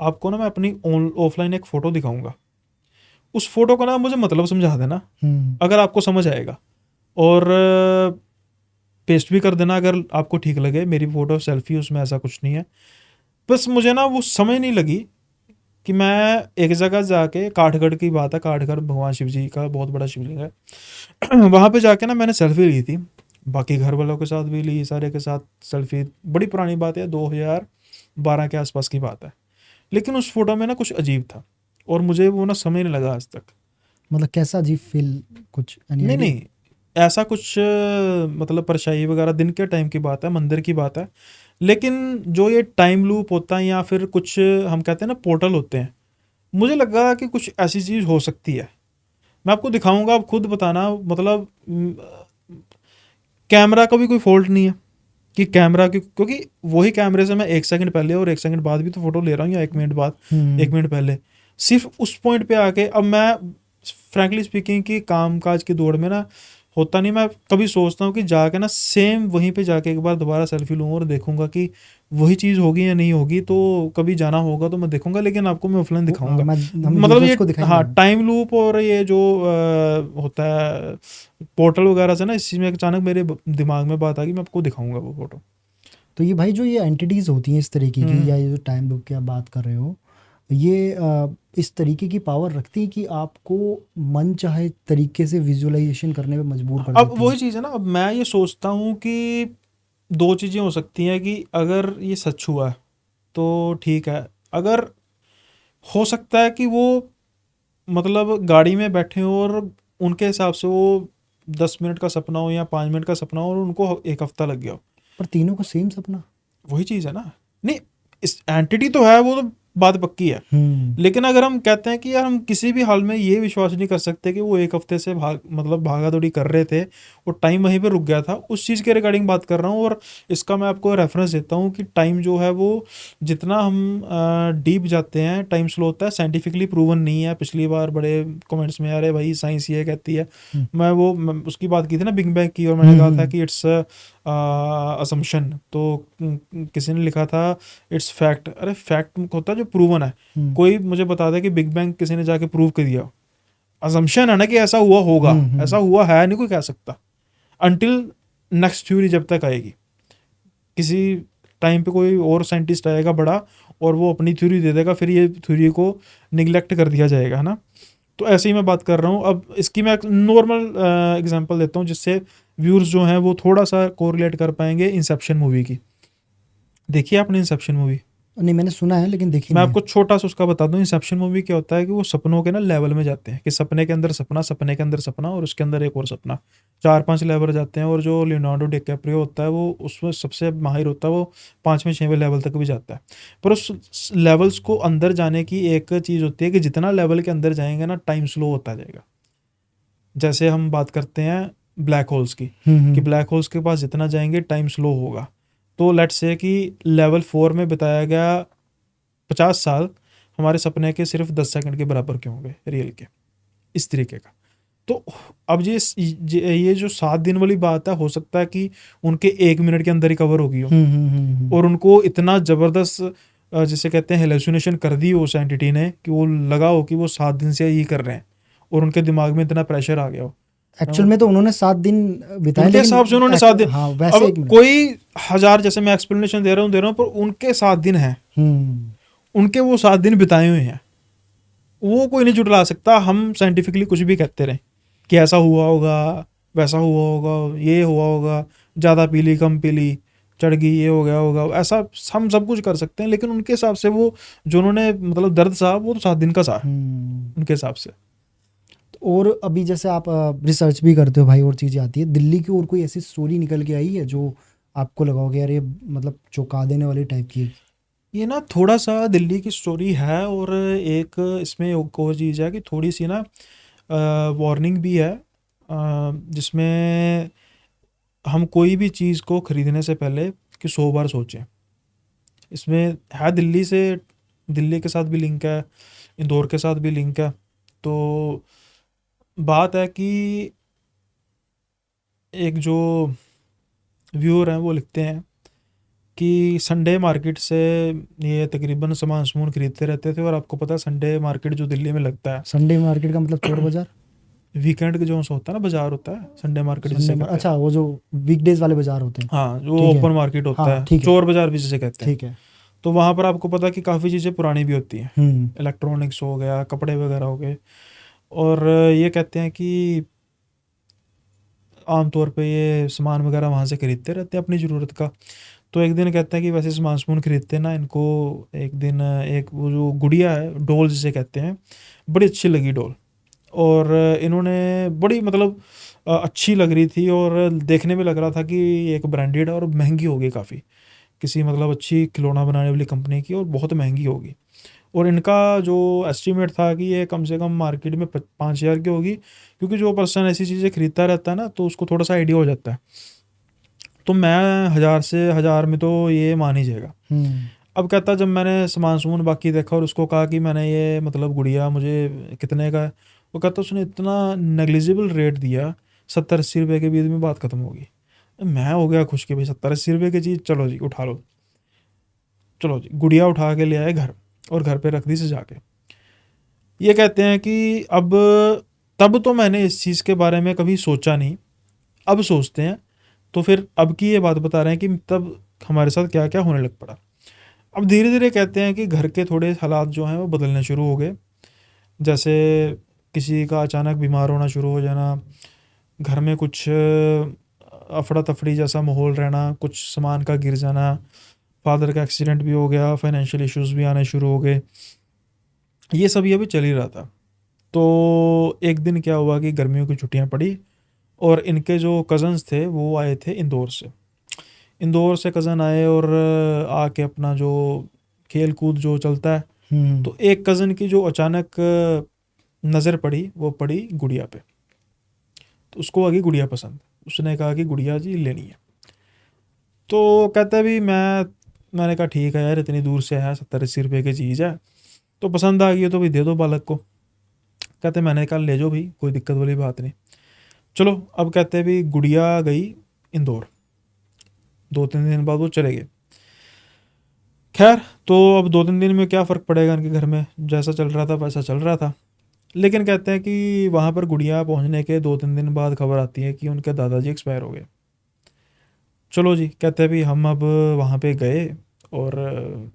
आपको ना मैं अपनी ऑफलाइन एक फ़ोटो दिखाऊंगा, उस फोटो का ना मुझे मतलब समझा देना अगर आपको समझ आएगा, और पेस्ट भी कर देना अगर आपको ठीक लगे। मेरी फ़ोटो सेल्फी, उसमें ऐसा कुछ नहीं है, बस मुझे ना वो समझ नहीं लगी कि मैं एक जगह जाके, काठगढ़ की बात है, काठगढ़ भगवान शिव जी का बहुत बड़ा शिवलिंग है वहाँ पे जाके ना मैंने सेल्फी ली थी, बाकी घर वालों के साथ भी ली, सारे के साथ सेल्फी, बड़ी पुरानी बात है, 2012 के आसपास की बात है। लेकिन उस फोटो में ना कुछ अजीब था, और मुझे वो ना समझ नहीं लगा आज तक। मतलब कैसा अजीब फील? कुछ नहीं, ऐसा कुछ मतलब परछाई वगैरह, दिन के टाइम की बात है, मंदिर की बात है, लेकिन जो ये टाइम लूप होता है या फिर कुछ हम कहते हैं ना पोर्टल होते हैं, मुझे लगा कि कुछ ऐसी चीज़ हो सकती है। मैं आपको दिखाऊंगा, आप खुद बताना। मतलब कैमरा का भी कोई फॉल्ट नहीं है कि कैमरा की, क्योंकि वही कैमरे से मैं 1 सेकंड पहले और 1 सेकंड बाद भी तो फोटो ले रहा हूँ, या 1 मिनट बाद, 1 मिनट पहले, सिर्फ उस पॉइंट पे आके। अब मैं फ्रैंकली स्पीकिंग की काम काज की दौड़ में ना होता नहीं। मैं कभी सोचता हूँ कि जाके ना सेम वहीं पे जाके एक बार दोबारा सेल्फी लूँगा और देखूंगा कि वही चीज़ होगी या नहीं होगी। तो कभी जाना होगा तो मैं देखूंगा, लेकिन आपको मैं ऑफलाइन दिखाऊंगा। हम मतलब यूजर्स ये, को दिखाएंगे हाँ, हम। टाइम लूप और ये जो होता है पोर्टल वगैरह से ना, इस चीज़ में अचानक मेरे दिमाग में बात आ गई, मैं आपको दिखाऊंगा वो फोटो। तो ये भाई जो ये एंटिटीज़ होती हैं इस तरीके की, या हम्म। ये जो टाइम लूप की आप बात कर रहे हो, ये इस तरीके की पावर रखती है कि आपको मन चाहे तरीके से विजुअलाइजेशन करने पे मजबूर कर अब देती वही हैं। चीज़ है ना, अब मैं ये सोचता हूँ कि दो चीज़ें हो सकती हैं कि अगर ये सच हुआ है तो ठीक है। अगर हो सकता है कि वो मतलब गाड़ी में बैठे हो और उनके हिसाब से वो 10 मिनट का सपना हो या 5 मिनट का सपना हो और उनको एक हफ्ता लग गया हो। पर तीनों का सेम सपना। वही चीज़ है ना। नहीं, इस एंटिटी तो है, वो तो बात पक्की है। हम्म। लेकिन अगर हम कहते हैं कि यार हम किसी भी हाल में ये विश्वास नहीं कर सकते कि वो एक हफ्ते से मतलब भागा दौड़ी कर रहे थे, वो टाइम वहीं पे रुक गया था, उस चीज़ के रिगार्डिंग बात कर रहा हूँ। और इसका मैं आपको रेफरेंस देता हूँ कि टाइम जो है वो जितना हम डीप जाते हैं टाइम स्लो होता है। साइंटिफिकली प्रूवन नहीं है। पिछली बार बड़े कमेंट्स में आ रहे भाई साइंस ये कहती है। हम्म। मैं उसकी बात की थी ना बिग बैंग की, और मैंने हम्म। कहा था कि इट्स असम्पशन। तो किसी ने लिखा था इट्स फैक्ट। अरे फैक्ट होता है जो प्रूवन है। हम्म। कोई मुझे बता दे कि बिग बैंग किसी ने जाके प्रूव कर दिया। असम्पशन है ना कि ऐसा हुआ होगा, ऐसा हुआ है नहीं कोई कह सकता अनटिल नेक्स्ट थ्योरी जब तक आएगी। किसी टाइम पे कोई और साइंटिस्ट आएगा बड़ा और वो अपनी थ्योरी दे देगा, फिर ये थ्योरी को निगलेक्ट कर दिया जाएगा, है ना। तो ऐसे ही मैं बात कर रहा हूँ। अब इसकी मैं एक नॉर्मल एग्जांपल देता हूँ जिससे व्यूअर्स जो हैं वो थोड़ा सा कोरिलेट कर पाएंगे। इंसेप्शन मूवी की देखिए आपने? इंसेप्शन मूवी नहीं, मैंने सुना है लेकिन देखी मैं नहीं है। आपको छोटा सा उसका बता दूं। इंसेप्शन मूवी क्या होता है कि वो सपनों के ना लेवल में जाते हैं, कि सपने के अंदर सपना, सपने के अंदर सपना, और उसके अंदर एक और सपना। 4-5 लेवल जाते हैं। और जो लियोनार्डो डिकैप्रियो होता है वो उसमें सबसे माहिर होता है, वो 5वें 6वें लेवल तक भी जाता है। पर उस लेवल्स को अंदर जाने की एक चीज़ होती है कि जितना लेवल के अंदर जाएंगे ना टाइम स्लो होता जाएगा। जैसे हम बात करते हैं ब्लैक होल्स की, कि हम्म। ब्लैक होल्स के पास जितना जाएंगे टाइम स्लो होगा। तो लेट्स से कि लेवल 4 में बताया गया 50 साल, हमारे सपने के सिर्फ 10 सेकंड के बराबर के होंगे रियल के, इस तरीके का। तो अब ये जो 7 दिन वाली बात है, हो सकता है कि उनके 1 मिनट के अंदर ही कवर होगी हो। और उनको इतना ज़बरदस्त जिसे कहते हैं हेलुसिनेशन कर दी उस एंटिटी ने कि वो लगा हो कि वो 7 दिन से यही कर रहे हैं, और उनके दिमाग में इतना प्रेशर आ गया हो। एक्चुअल में तो उन्होंने 7 दिन बिताए, उनके हिसाब से लेकिन उन्होंने 7 दिन। हाँ वैसे अब 1 मिनट। कोई 1000, जैसे मैं एक्सप्लेनेशन दे रहा हूँ, पर उनके 7 दिन हैं, हम्म। उनके वो 7 दिन बिताए हुए हैं, वो कोई नहीं जुटला सकता। हम साइंटिफिकली कुछ भी कहते रहे कि ऐसा हुआ होगा, वैसा हुआ होगा, ये हुआ होगा, ज़्यादा पीली कम पीली, चढ़ गई, ये हो गया होगा, ऐसा हम सब कुछ कर सकते हैं। लेकिन उनके हिसाब से वो जो उन्होंने मतलब दर्द सहा वो तो 7 दिन का सहा हम्म। उनके हिसाब से। और अभी जैसे आप रिसर्च भी करते हो भाई, और चीज़ें आती है दिल्ली की, और कोई ऐसी स्टोरी निकल के आई है जो आपको लगा होगा यार ये मतलब चौंका देने वाली टाइप की है? ये ना थोड़ा सा दिल्ली की स्टोरी है, और एक इसमें एक और चीज़ है कि थोड़ी सी ना वार्निंग भी है, जिसमें हम कोई भी चीज़ को ख़रीदने से पहले कि 100 बार सोचें। इसमें है दिल्ली से, दिल्ली के साथ भी लिंक है, इंदौर के साथ भी लिंक है। तो बात है कि एक जो व्यूअर हैं वो लिखते हैं कि संडे मार्केट से ये तकरीबन सामान समून खरीदते रहते थे। और आपको पता है संडे मार्केट जो दिल्ली में लगता संडे मार्केट का मतलब चोर है, बाजार? वीकेंड के जो सा होता है ना बाजार होता है, संडे मार्केट जिसे कहते हैं। अच्छा, वो जो वीकडेज वाले बाजार होते हैं। हाँ, जो ठीक है। ओपन मार्केट होता हाँ है, ठीक है। चोर बाजार भी जिसे कहते हैं। ठीक है। तो वहाँ पर आपको पता है कि काफ़ी चीज़ें पुरानी भी होती हैं, हम्म। इलेक्ट्रॉनिक्स हो गया, कपड़े वगैरह हो गए। और ये कहते हैं कि आमतौर पे ये सामान वगैरह वहाँ से खरीदते रहते हैं अपनी ज़रूरत का। तो एक दिन कहते हैं कि वैसे सामान समून खरीदते हैं ना इनको, एक दिन एक वो जो गुड़िया है, डॉल जिसे कहते हैं, बड़ी अच्छी लगी डॉल। और इन्होंने बड़ी मतलब अच्छी लग रही थी, और देखने में लग रहा था कि एक ब्रांडेड है और महंगी होगी काफ़ी, किसी मतलब अच्छी खिलौना बनाने वाली कंपनी की, और बहुत महंगी होगी। और इनका जो एस्टिमेट था कि ये कम से कम मार्केट में 5,000 की होगी, क्योंकि जो पर्सन ऐसी चीज़ें खरीदता रहता है ना तो उसको थोड़ा सा आइडिया हो जाता है। तो मैं 1,000 में तो ये मान ही जाएगा। हम्म। अब कहता जब मैंने सामान सुमून बाकी देखा और उसको कहा कि मैंने ये मतलब गुड़िया मुझे कितने का है, वो कहता उसने इतना नेग्लिजिबल रेट दिया 70-80 रुपये के बीच में बात खत्म होगी। मैं हो गया खुश कि भाई 70-80 रुपये की चीज़, चलो जी उठा लो। चलो जी, गुड़िया उठा के ले आए घर और घर पे रख दी सजा के। ये कहते हैं कि अब, तब तो मैंने इस चीज़ के बारे में कभी सोचा नहीं, अब सोचते हैं। तो फिर अब की ये बात बता रहे हैं कि तब हमारे साथ क्या क्या होने लग पड़ा। अब धीरे धीरे कहते हैं कि घर के थोड़े हालात जो हैं वो बदलने शुरू हो गए। जैसे किसी का अचानक बीमार होना शुरू हो जाना, घर में कुछ अफड़ा तफड़ी जैसा माहौल रहना, कुछ सामान का गिर जाना, फादर का एक्सीडेंट भी हो गया, फाइनेंशियल इश्यूज भी आने शुरू हो गए। ये सब ये भी चल ही रहा था। तो एक दिन क्या हुआ कि गर्मियों की छुट्टियां पड़ी और इनके जो कज़न्स थे वो आए थे इंदौर से। इंदौर से कज़न आए और आके अपना जो खेल कूद जो चलता है, तो एक कज़न की जो अचानक नज़र पड़ी वो पड़ी गुड़िया पे। तो उसको आ गई गुड़िया पसंद, उसने कहा कि गुड़िया जी लेनी है। तो कहता है भी मैंने कहा ठीक है यार, इतनी दूर से है, 70-80 रुपये की चीज़ है, तो पसंद आ गई है तो भाई दे दो बालक को। कहते मैंने कहा ले जाओ भाई, कोई दिक्कत वाली बात नहीं। चलो अब कहते भी गुड़िया गई इंदौर, 2-3 दिन बाद वो चले गए। खैर, तो अब 2-3 दिन में क्या फ़र्क पड़ेगा, इनके घर में जैसा चल रहा था वैसा चल रहा था। लेकिन कहते हैं कि वहाँ पर गुड़िया पहुँचने के 2-3 दिन बाद खबर आती है कि उनके दादाजी एक्सपायर हो गए। चलो जी, कहते हैं भी हम अब वहाँ पे गए और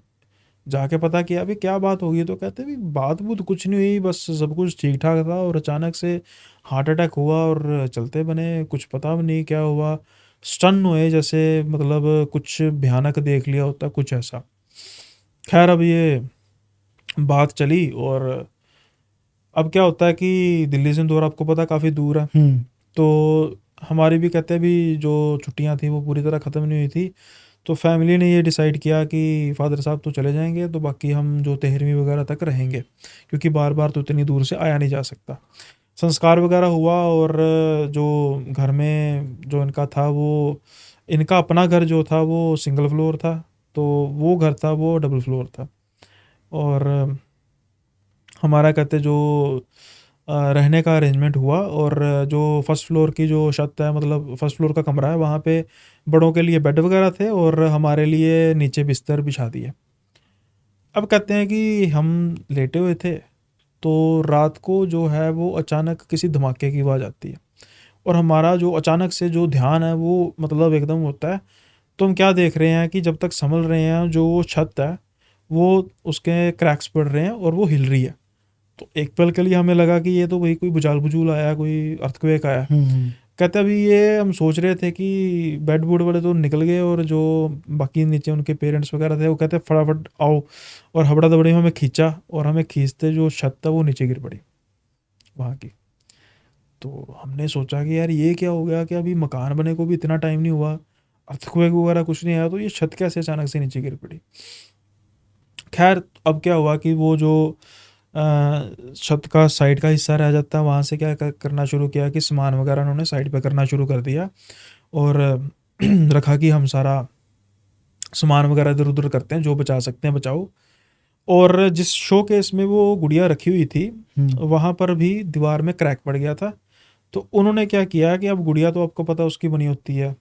जाके पता किया अभी क्या बात होगी। तो कहते भी बात बूत कुछ नहीं हुई, बस सब कुछ ठीक ठाक था और अचानक से हार्ट अटैक हुआ और चलते बने, कुछ पता भी नहीं क्या हुआ, स्टन हुए जैसे, मतलब कुछ भयानक देख लिया होता, कुछ ऐसा। खैर अब ये बात चली और अब क्या होता है कि दिल्ली से इंदौर आपको पता काफ़ी दूर है। तो हमारी भी कहते हैं भी जो छुट्टियां थी वो पूरी तरह ख़त्म नहीं हुई थी। तो फैमिली ने ये डिसाइड किया कि फादर साहब तो चले जाएंगे, तो बाकी हम जो 13वीं वगैरह तक रहेंगे, क्योंकि बार बार तो इतनी दूर से आया नहीं जा सकता। संस्कार वगैरह हुआ और जो घर में जो इनका था, वो इनका अपना घर जो था वो सिंगल फ्लोर था, तो वो घर था वो डबल फ्लोर था। और हमारा कहते जो रहने का अरेंजमेंट हुआ, और जो फर्स्ट फ्लोर की जो छत है, मतलब फर्स्ट फ्लोर का कमरा है, वहाँ पे बड़ों के लिए बेड वगैरह थे और हमारे लिए नीचे बिस्तर बिछा दिए। अब कहते हैं कि हम लेटे हुए थे, तो रात को जो है वो अचानक किसी धमाके की आवाज़ आती है और हमारा जो अचानक से जो ध्यान है वो मतलब एकदम होता है। तो हम क्या देख रहे हैं कि जब तक संभल रहे हैं, जो वो छत है वो उसके क्रैक्स पड़ रहे हैं और वो हिल रही है। तो एक पल के लिए हमें लगा कि ये तो वही कोई भुचाल भुचूल आया, कोई अर्थक्वेक आया। कहते अभी ये हम सोच रहे थे कि बेड वुड वाले तो निकल गए और जो बाकी नीचे उनके पेरेंट्स वगैरह थे वो कहते फटाफट आओ, और हबड़ा दबड़ी में हमें खींचा और हमें खींचते जो छत था वो नीचे गिर पड़ी वहाँ की। तो हमने सोचा कि यार ये क्या हो गया कि अभी मकान बने को भी इतना टाइम नहीं हुआ, अर्थक्वेक वगैरह कुछ नहीं आया, तो ये छत कैसे अचानक से नीचे गिर पड़ी। खैर अब क्या हुआ कि वो जो छत का साइड का हिस्सा रह जाता है, वहाँ से क्या करना शुरू किया कि सामान वगैरह उन्होंने साइड पे करना शुरू कर दिया और रखा कि हम सारा सामान वगैरह इधर उधर करते हैं, जो बचा सकते हैं बचाओ। और जिस शो केस में वो गुड़िया रखी हुई थी वहाँ पर भी दीवार में क्रैक पड़ गया था। तो उन्होंने क्या किया कि अब गुड़िया तो आपको पता उसकी बनी होती है,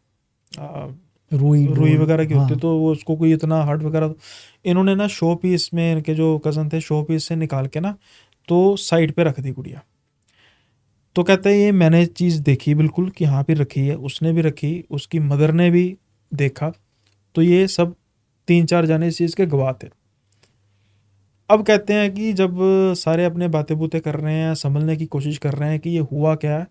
रुई वगैरह की होती है, तो वो उसको कोई इतना हार्ड वगैरह, इन्होंने ना शो पीस में, इनके जो कज़न थे शो पीस से निकाल के ना तो साइड पे रख दी गुड़िया। तो कहते हैं ये मैंने चीज़ देखी बिल्कुल कि हाँ भी रखी है, उसने भी रखी, उसकी मदर ने भी देखा। तो ये सब 3-4 जाने इस चीज़ के गवाह थे। अब कहते हैं कि जब सारे अपने बातें बूतें कर रहे हैं, समझने की कोशिश कर रहे हैं कि ये हुआ क्या है,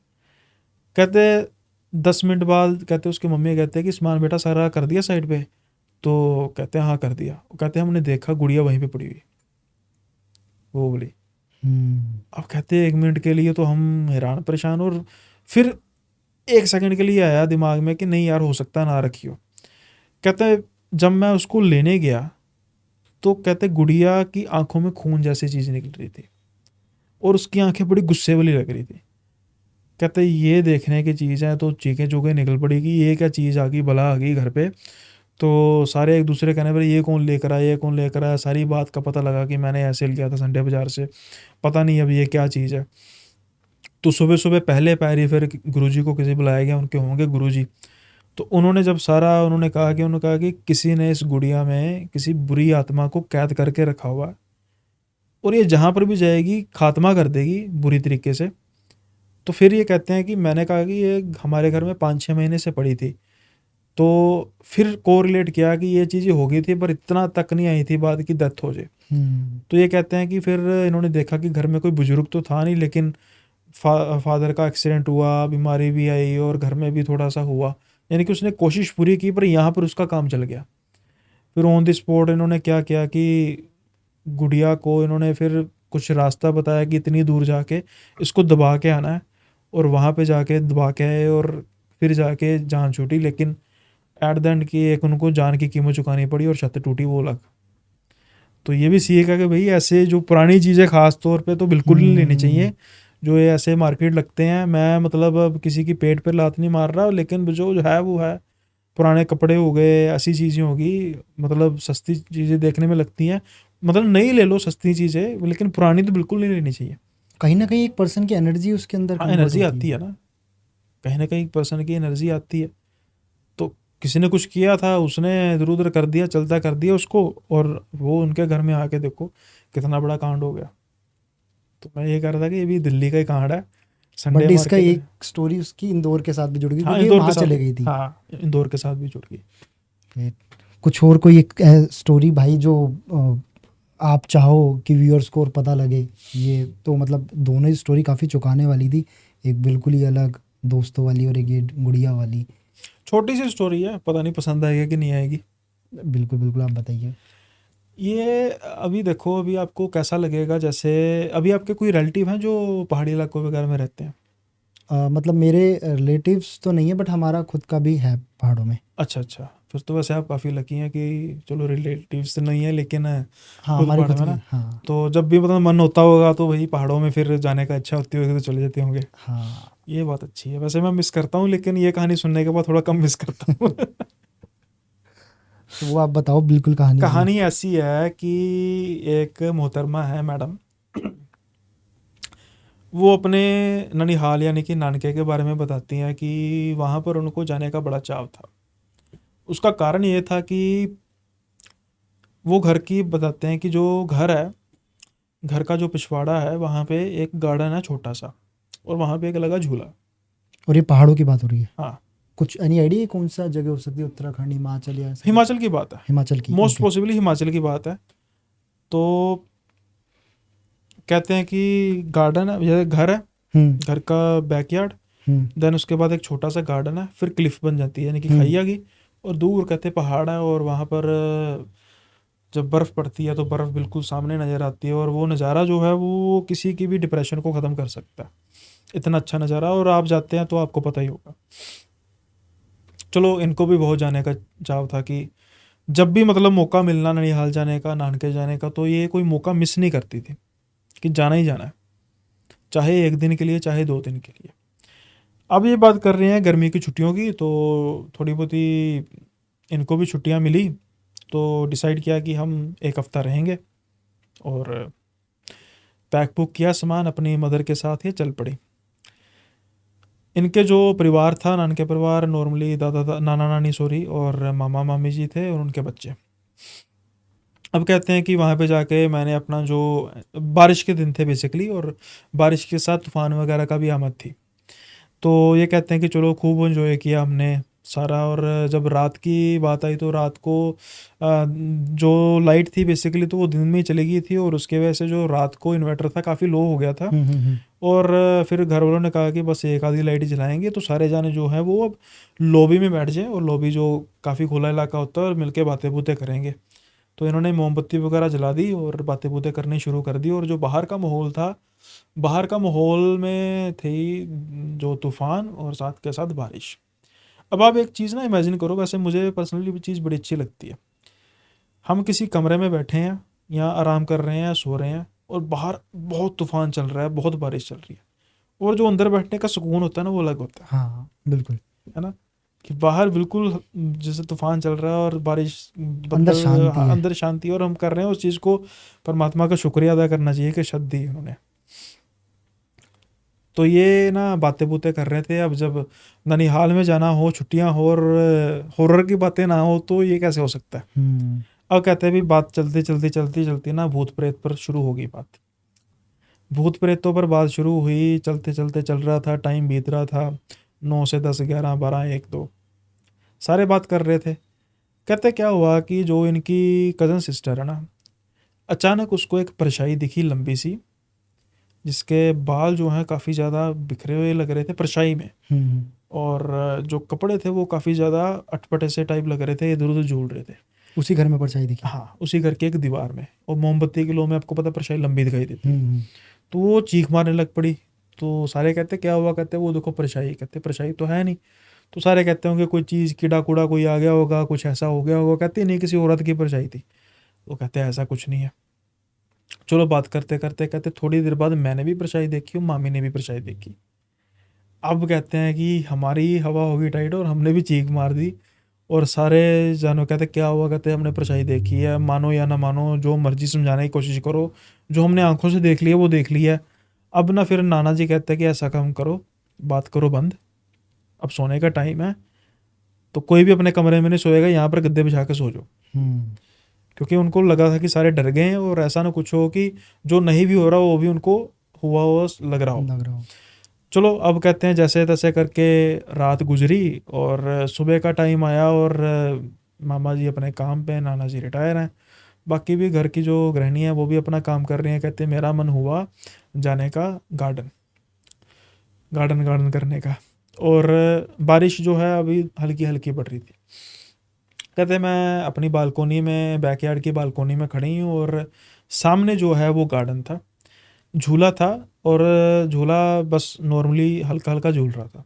कहते 10 मिनट बाद कहते उसकी मम्मी कहते हैं कि सामान बेटा सारा कर दिया साइड पे। तो कहते हैं हाँ कर दिया। कहते हैं हमने देखा गुड़िया वहीं पे पड़ी हुई, वो बोली। अब कहते हैं 1 मिनट के लिए तो हम हैरान परेशान, और फिर 1 सेकंड के लिए आया दिमाग में कि नहीं यार हो सकता ना रखी हो। कहते हैं जब मैं उसको लेने गया तो कहते गुड़िया की आंखों में खून जैसी चीज़ निकल रही थी और उसकी आंखें बड़ी गुस्से वाली लग रही थी। कहते ये देखने की चीज़ है, तो चीखें चूखें निकल पड़ी कि ये क्या चीज़ आ गई, भला आ गई घर पे। तो सारे एक दूसरे कहने पर ये कौन लेकर आया, ये कौन लेकर आया। सारी बात का पता लगा कि मैंने ऐसे लिया था संडे बाज़ार से, पता नहीं अब ये क्या चीज़ है। तो सुबह सुबह पहले पैर ही फिर गुरुजी को किसी बुलाया गया, उनके होंगे गुरुजी। तो उन्होंने जब सारा उन्होंने कहा कि किसी ने इस गुड़िया में किसी बुरी आत्मा को कैद करके रखा हुआ है, और ये जहाँ पर भी जाएगी खात्मा कर देगी बुरी तरीके से। तो फिर ये कहते हैं कि मैंने कहा कि ये हमारे घर में 5-6 महीने से पड़ी थी। तो फिर कोरिलेट किया कि ये चीज़ें हो गई थी, पर इतना तक नहीं आई थी बात की डेथ हो जाए। तो ये कहते हैं कि फिर इन्होंने देखा कि घर में कोई बुजुर्ग तो था नहीं, लेकिन फादर का एक्सीडेंट हुआ, बीमारी भी आई और घर में भी थोड़ा सा हुआ, यानी कि उसने कोशिश पूरी की पर यहाँ पर उसका काम चल गया। फिर ऑन द स्पॉट इन्होंने क्या किया कि गुड़िया को इन्होंने फिर कुछ रास्ता बताया कि इतनी दूर जाके इसको दबा के आना है, और वहाँ पे जाके दबा के आए और फिर जाके जान छूटी। लेकिन एट द एंड की एक उनको जान की कीमत चुकानी पड़ी और छत टूटी वो अलग। तो ये भी सीख है कि भाई ऐसे जो पुरानी चीज़ें ख़ास तौर पे तो बिल्कुल नहीं लेनी चाहिए, जो ये ऐसे मार्केट लगते हैं। मैं मतलब अब किसी की पेट पे लात नहीं मार रहा, लेकिन जो है वो है। पुराने कपड़े हो गए, ऐसी चीज़ें होगी, मतलब सस्ती चीज़ें देखने में लगती हैं, मतलब नई ले लो सस्ती चीज़ें, लेकिन पुरानी तो बिल्कुल नहीं लेनी चाहिए। कहीं ना कहीं एक पर्सन की एनर्जी उसके अंदर हाँ, कन्वर्ट एनर्जी होती आती है। है ना, कहीं ना कहीं पर्सन की एनर्जी आती है। तो किसी ने कुछ किया था, उसने इधर उधर कर दिया, चलता कर दिया उसको, और वो उनके घर में आके देखो कितना बड़ा कांड हो गया। तो मैं ये कह रहा था कि ये भी दिल्ली का ही कांड है, संडे बट इसका मार्केट है। एक स्टोरी उसकी इंदौर के साथ भी जुड़ गई, हाँ, क्योंकि ये इंदौर के वहाँ साथ चले भी, गई थी। हाँ इंदौर के साथ भी जुड़ गई। फिर कुछ और कोई एक स्टोरी भाई जो आप चाहो कि व्यूअर्स को और पता लगे। ये तो मतलब दोनों ही स्टोरी काफ़ी चौंकाने वाली थी, एक बिल्कुल ही अलग दोस्तों वाली और एक ये गुड़िया वाली। छोटी सी स्टोरी है, पता नहीं पसंद आएगी कि नहीं आएगी। बिल्कुल बिल्कुल, आप बताइए। ये अभी देखो, अभी आपको कैसा लगेगा, जैसे अभी आपके कोई रिलेटिव हैं जो पहाड़ी इलाकों वगैरह में रहते हैं? मतलब मेरे रिलेटिव्स तो नहीं है, बट हमारा खुद का भी है पहाड़ों में। अच्छा अच्छा, फिर तो वैसे आप काफ़ी लकी हैं कि चलो रिलेटिव्स तो नहीं है, लेकिन हाँ, खुद हमारे पहाड़ खुद में की, ना। हाँ। तो जब भी मतलब मन होता होगा तो वही पहाड़ों में फिर जाने का इच्छा होती होगी तो चले जाते होंगे। हाँ, ये बात अच्छी है, वैसे मैं मिस करता हूँ, लेकिन ये कहानी सुनने के बाद थोड़ा कम मिस करता हूँ। तो वो आप बताओ बिल्कुल कहानी की। कहानी ऐसी है कि एक मोहतरमा है मैडम, वो अपने ननिहाल यानी कि नानके के बारे में बताती हैं कि वहाँ पर उनको जाने का बड़ा चाव था। उसका कारण ये था कि वो घर की बताते हैं कि जो घर है, घर का जो पिछवाड़ा है, वहाँ पे एक गार्डन है छोटा सा, और वहाँ पे एक लगा झूला। और ये पहाड़ों की बात हो रही है? हाँ, कुछ एनी आइडिया कौन सा जगह हो सकती है, उत्तराखंड, हिमाचल या ऐसा कुछ? हिमाचल की बात है, हिमाचल की, मोस्ट ओके। पॉसिबली हिमाचल की बात है। तो कहते हैं कि गार्डन है, ये घर है, हम्म घर का बैकयार्ड, हम्म देन उसके बाद एक छोटा सा गार्डन है, फिर क्लिफ बन जाती है यानी कि हम्म खाई आ गई, और दूर कहते हैं पहाड़ है, और वहाँ पर जब बर्फ़ पड़ती है तो बर्फ़ बिल्कुल सामने नज़र आती है, और वो नज़ारा जो है वो किसी की भी डिप्रेशन को ख़त्म कर सकता है, इतना अच्छा नज़ारा। और आप जाते हैं तो आपको पता ही होगा। चलो, इनको भी बहुत जाने का चाव था कि जब भी मतलब मौका मिलना ननिहाल जाने का, नानके जाने का, तो ये कोई मौका मिस नहीं करती थी कि जाना ही जाना है, चाहे 1 दिन के लिए चाहे 2 दिन के लिए। अब ये बात कर रहे हैं गर्मी की छुट्टियों की, तो थोड़ी बहुत ही इनको भी छुट्टियां मिली, तो डिसाइड किया कि हम 1 हफ़्ता रहेंगे, और पैक पुक किया सामान अपनी मदर के साथ ही चल पड़ी। इनके जो परिवार था, नानके परिवार, नॉर्मली नाना नानी सॉरी, और मामा मामी जी थे और उनके बच्चे। अब कहते हैं कि वहाँ पे जाके मैंने अपना जो, बारिश के दिन थे बेसिकली, और बारिश के साथ तूफ़ान वगैरह का भी आमद थी। तो ये कहते हैं कि चलो खूब एंजॉय किया हमने सारा। और जब रात की बात आई तो रात को जो लाइट थी बेसिकली तो वो दिन में ही चली गई थी, और उसके वजह से जो रात को इन्वर्टर था काफ़ी लो हो गया था। हम्म। और फिर घर वालों ने कहा कि बस एक आधी लाइट ही जलाएंगे, तो सारे जाने जो हैं वो अब लॉबी में बैठ जाएं, और लॉबी जो काफ़ी खुला इलाका होता है, और मिलके बातें बूतें करेंगे। तो इन्होंने मोमबत्ती वगैरह जला दी और बातें बूतें करनी शुरू कर दी। और जो बाहर का माहौल था, बाहर का माहौल में थी जो तूफ़ान और साथ के साथ बारिश। अब आप एक चीज़ ना इमेजिन करो, वैसे मुझे पर्सनली भी चीज़ बड़ी अच्छी लगती है। हम किसी कमरे में बैठे हैं या आराम कर रहे हैं या सो रहे हैं, और बाहर बहुत तूफ़ान चल रहा है, बहुत बारिश चल रही है, और जो अंदर बैठने का सुकून होता है ना वो अलग होता हाँ बिल्कुल। है ना। कि बाहर बिल्कुल जैसे तूफ़ान चल रहा है और बारिश, अंदर बदल, शांति हाँ, है। अंदर शांति, और हम कर रहे हैं उस चीज़ को। परमात्मा का शुक्रिया अदा करना चाहिए कि शद दी उन्होंने। तो ये ना बातें बूतें कर रहे थे। अब जब ननिहाल में जाना हो, छुट्टियां हो और हॉरर की बातें ना हो तो ये कैसे हो सकता है। अब कहते हैं भी बात चलती ना भूत प्रेत पर शुरू हो गई बात। भूत प्रेतों पर बात शुरू हुई, चलते चलते चल रहा था, टाइम बीत रहा था, 9 से 10, 11, 12, 1, 2 सारे बात कर रहे थे। कहते क्या हुआ कि जो इनकी कज़न सिस्टर है ना, अचानक उसको एक परछाई दिखी लंबी सी, जिसके बाल जो हैं काफ़ी ज़्यादा बिखरे हुए लग रहे थे परछाई में, और जो कपड़े थे वो काफ़ी ज़्यादा अटपटे से टाइप लग रहे थे, इधर उधर झूल रहे थे। उसी घर में परछाई दिखी? हाँ, उसी घर के एक दीवार में, और मोमबत्ती की लो में आपको पता परछाई लंबी दिखाई देती है। तो वो चीख मारने लग पड़ी। तो सारे कहते क्या हुआ, कहते वो देखो परछाई। कहते परछाई तो है नहीं। तो सारे कहते होंगे कोई चीज़ कीड़ा कूड़ा कोई आ गया होगा, कुछ ऐसा हो गया होगा। कहते नहीं, किसी औरत की परछाई थी। वो कहते ऐसा कुछ नहीं है। चलो बात करते करते कहते थोड़ी देर बाद मैंने भी परछाई देखी और मामी ने भी परछाई देखी। अब कहते हैं कि हमारी हवा होगी टाइट और हमने भी चीख मार दी, और सारे जानो कहते क्या हुआ, कहते हमने परछाई देखी है, मानो या ना मानो, जो मर्जी समझाने की कोशिश करो, जो हमने आंखों से देख लिया वो देख लिया है। अब ना फिर नाना जी कहते हैं कि ऐसा काम करो, बात करो बंद, अब सोने का टाइम है, तो कोई भी अपने कमरे में नहीं सोएगा, यहाँ पर गद्दे बिछा के सो जाओ। क्योंकि उनको लगा था कि सारे डर गए हैं और ऐसा ना कुछ हो कि जो नहीं भी हो रहा वो भी उनको हुआ लग रहा हो। चलो अब कहते हैं जैसे तैसे करके रात गुजरी और सुबह का टाइम आया, और मामा जी अपने काम पे, नाना जी रिटायर हैं, बाकी भी घर की जो गृहिणी है वो भी अपना काम कर रही हैं। कहते मेरा मन हुआ जाने का गार्डन गार्डन करने का, और बारिश जो है अभी हल्की हल्की पड़ रही थी। कहते मैं अपनी बालकोनी में, बैकयार्ड की बालकोनी में खड़ी हूँ, और सामने जो है वो गार्डन था, झूला था, और झूला बस नॉर्मली हल्का हल्का झूल रहा था।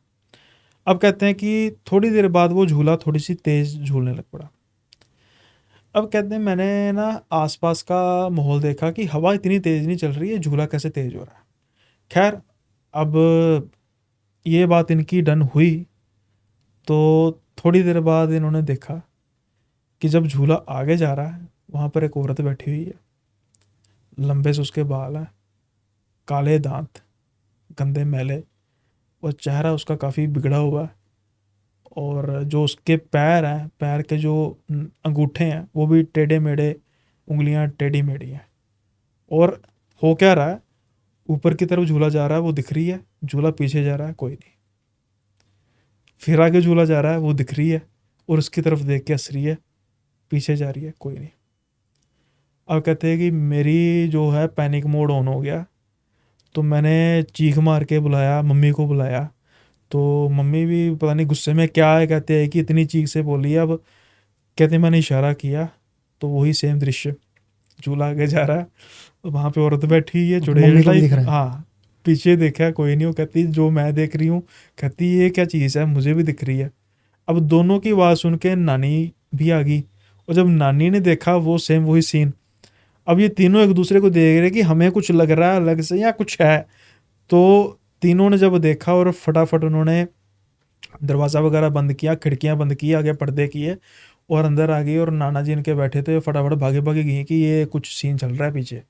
अब कहते हैं कि थोड़ी देर बाद वो झूला थोड़ी सी तेज़ झूलने लग पड़ा। अब कहते हैं मैंने ना आसपास का माहौल देखा कि हवा इतनी तेज़ नहीं चल रही है, झूला कैसे तेज़ हो रहा है। खैर अब ये बात इनकी डन हुई, तो थोड़ी देर बाद इन्होंने देखा कि जब झूला आगे जा रहा है वहाँ पर एक औरत बैठी हुई है, लंबे से उसके बाल हैं, काले दांत, गंदे मैले, और चेहरा उसका काफ़ी बिगड़ा हुआ है, और जो उसके पैर हैं, पैर के जो अंगूठे हैं वो भी टेढ़े मेढ़े, उंगलियां टेढ़ी मेढ़ी हैं। और हो क्या रहा है, ऊपर की तरफ झूला जा रहा है वो दिख रही है, झूला पीछे जा रहा है कोई नहीं, फिर आगे झूला जा रहा है वो दिख रही है, और उसकी तरफ देख के हंस रही है, पीछे जा रही है कोई नहीं। अब कहते हैं कि मेरी जो है पैनिक मोड ऑन हो गया, तो मैंने चीख मार के बुलाया, मम्मी को बुलाया। तो मम्मी भी पता नहीं गुस्से में क्या है, कहते हैं कि इतनी चीख से बोली। अब कहते मैंने इशारा किया तो वही सेम दृश्य, झूला आगे जा रहा है, वहाँ पे औरत बैठी हुई है चुड़ैल टाइप। हाँ, पीछे देखा कोई नहीं। वो कहती जो मैं देख रही हूँ, कहती ये क्या चीज़ है, मुझे भी दिख रही है। अब दोनों की आवाज़ सुन के नानी भी आ गई, और जब नानी ने देखा वो सेम वही सीन। अब ये तीनों एक दूसरे को देख रहे कि हमें कुछ लग रहा है अलग से या कुछ है। तो तीनों ने जब देखा और फटाफट उन्होंने दरवाज़ा वगैरह बंद किया, खिड़कियाँ बंद की, आगे पर्दे किए, और अंदर आ गई। और नाना जी इनके बैठे थे, फटाफट भागे भागे गई कि ये कुछ सीन चल रहा है पीछे।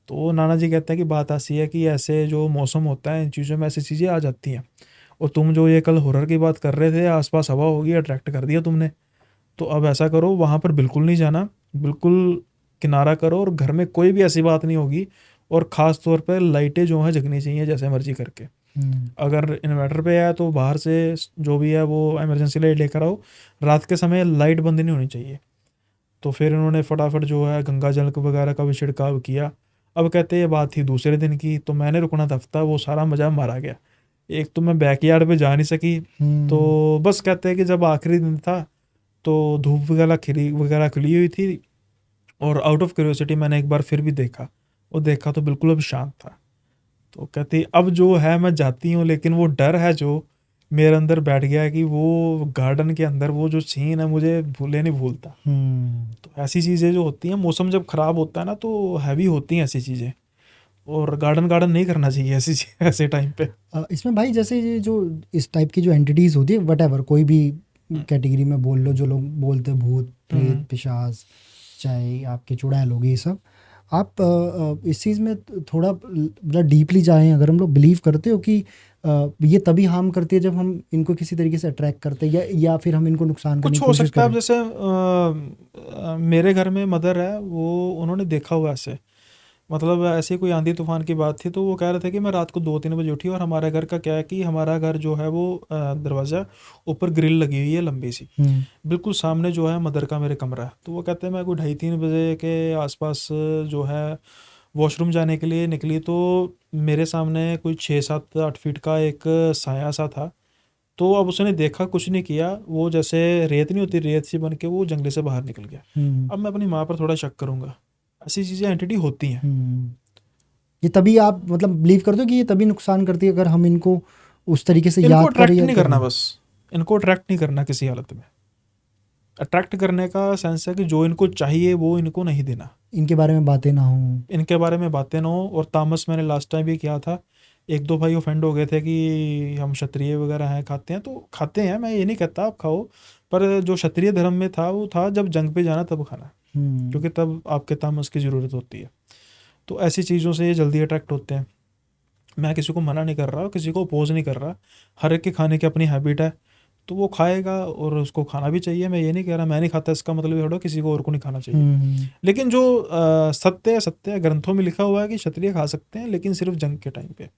तो नाना जी कहते हैं कि बात ऐसी है कि ऐसे जो मौसम होता है इन चीज़ों में ऐसी चीज़ें आ जाती हैं, और तुम जो ये कल हॉरर की बात कर रहे थे, आसपास हवा होगी, अट्रैक्ट कर दिया तुमने। तो अब ऐसा करो, वहाँ पर बिल्कुल नहीं जाना, बिल्कुल किनारा करो, और घर में कोई भी ऐसी बात नहीं होगी, और ख़ास तौर पर लाइटें जो हैं जगनी चाहिए जैसे मर्जी करके। अगर इन्वर्टर पे है तो बाहर से जो भी है वो इमरजेंसी लाइट लेकर आओ, रात के समय लाइट बंद नहीं होनी चाहिए। तो फिर इन्होंने फटाफट जो है गंगा जल वगैरह का भी छिड़काव किया। अब कहते ये बात थी दूसरे दिन की, तो मैंने रुकना था, वो सारा मज़ा मारा गया। एक तो मैं बैकयार्ड पे जा नहीं सकी, तो बस कहते हैं कि जब आखिरी दिन था तो धूप वगैरह खिली हुई थी, और आउट ऑफ क्यूरियोसिटी मैंने एक बार फिर भी देखा, और देखा तो बिल्कुल अब शांत था। तो कहती अब जो है मैं जाती हूँ, लेकिन वो डर है जो मेरे अंदर बैठ गया है कि वो गार्डन के अंदर वो जो सीन है मुझे भूले नहीं भूलता। तो ऐसी चीज़ें जो होती हैं, मौसम जब ख़राब होता है ना तो हैवी होती हैं ऐसी चीज़ें, और गार्डन नहीं करना चाहिए ऐसी ऐसे टाइम पे। इसमें भाई जैसे ये जो इस टाइप की जो एंटिटीज़ होती है, वट कोई भी कैटेगरी में बोल लो, जो लोग बोलते भूत प्रेत पिशाच, चाहे आपके चुड़ैल हो गए, ये सब आप इस चीज़ में थोड़ा डीपली जाएं, अगर हम लोग बिलीव करते हो कि ये तभी हार्म करती है जब हम इनको किसी तरीके से अट्रैक्ट करते हैं या फिर हम इनको नुकसान करने कुछ की हो कोशिश सकता है। अब करें? जैसे मेरे घर में मदर है, वो उन्होंने देखा हुआ ऐसे, मतलब ऐसे कोई आंधी तूफान की बात थी, तो वो कह रहे थे कि मैं रात को 2-3 बजे उठी, और हमारे घर का क्या है कि हमारा घर जो है वो दरवाज़ा ऊपर ग्रिल लगी हुई है लंबी सी, हम्म। बिल्कुल सामने जो है मदर का मेरे कमरा है। तो वो कहते हैं मैं कोई 2:30-3 बजे के आसपास जो है वॉशरूम जाने के लिए निकली, तो मेरे सामने कोई 6-7-8 फीट का एक साया सा था। तो अब उसने देखा, कुछ नहीं किया, वो जैसे रेत नहीं होती, रेत सी बन के वो जंगले से बाहर निकल गया। हम्म। अब मैं अपनी माँ पर थोड़ा शक करूंगा, ऐसी चीज़ें एंटिटी होती हैं। हम्म। ये तभी आप मतलब बिलीव करते हो कि ये तभी नुकसान करती है अगर हम इनको उस तरीके से इनको याद करें अट्रैक्ट या नहीं करना, करें? बस इनको अट्रैक्ट नहीं करना किसी हालत में। अट्रैक्ट करने का सेंस है कि जो इनको चाहिए वो इनको नहीं देना, इनके बारे में बातें ना हो। इनके बारे में बातें ना हो। और तामस मैंने लास्ट टाइम भी किया था, 1-2 भाई ऑफेंड हो गए थे कि हम क्षत्रिय वगैरह हैं, खाते हैं, तो खाते हैं, मैं ये नहीं कहता आप खाओ, पर जो क्षत्रिय धर्म में था वो था जब जंग पे जाना तब खाना, हम्म। क्योंकि तब आपके तामस की ज़रूरत होती है। तो ऐसी चीज़ों से ये जल्दी अट्रैक्ट होते हैं। मैं किसी को मना नहीं कर रहा, किसी को अपोज नहीं कर रहा, हर एक के खाने की अपनी हैबिट है, तो वो खाएगा और उसको खाना भी चाहिए। मैं ये नहीं कह रहा मैं नहीं खाता, इसका मतलब ये थोड़ा किसी को और को नहीं खाना चाहिए। हम्म। लेकिन जो सत्य है, सत्य है, ग्रंथों में लिखा हुआ है कि क्षत्रिय खा सकते हैं, लेकिन सिर्फ जंग के टाइम पे,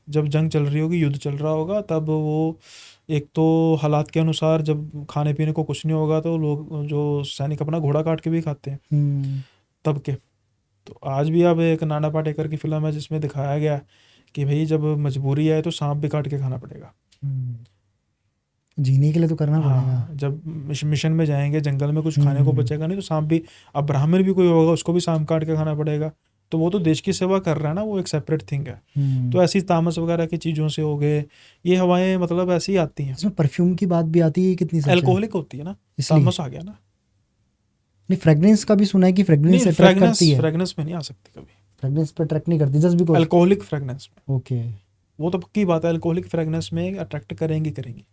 जब जंग चल रही होगी, युद्ध चल रहा होगा, तब वो एक तो हालात के अनुसार जब खाने पीने को कुछ नहीं होगा तो लोग जो सैनिक अपना घोड़ा काट के भी खाते हैं हम्म। तब के। तो आज भी अब एक नाना पाटेकर की फिल्म है जिसमें दिखाया गया कि भाई जब मजबूरी है तो सांप भी काट के खाना पड़ेगा। हम्म। जीने के लिए तो करना पड़ेगा। हाँ, जब मिशन में जाएंगे, जंगल में कुछ खाने को हम्म। बचेगा नहीं तो सांप भी, अब ब्राह्मण भी कोई होगा उसको भी सांप काट के खाना पड़ेगा, तो वो तो देश की सेवा कर रहा है ना, वो एक सेपरेट थिंग है। हम्म। तो ऐसी तामस वगैरह की चीज़ों से हो गए, ये हवाएं मतलब ऐसी ही आती हैं। इसमें परफ्यूम की बात भी आती है, कितनी सच है? एल्कोहलिक होती है ना, इसलिए तामस आ गया ना। नहीं, फ्रेग्रेंस का भी सुना है कि फ्रेग्रेंस नहीं, अट्रैक्ट करती फ्रेगनेंस है। फ्रेगनेंस में नहीं आ सकती कभी, फ्रेग्रेंस पे अट्रैक्ट नहीं करती जस्ट बिकॉज। एल्कोहलिक फ्रेगनेंस में। ओके। वो तो पक्की बात है, एल्कोहलिक फ्रेगनेंस में अट्रैक्ट करेंगी करेंगी।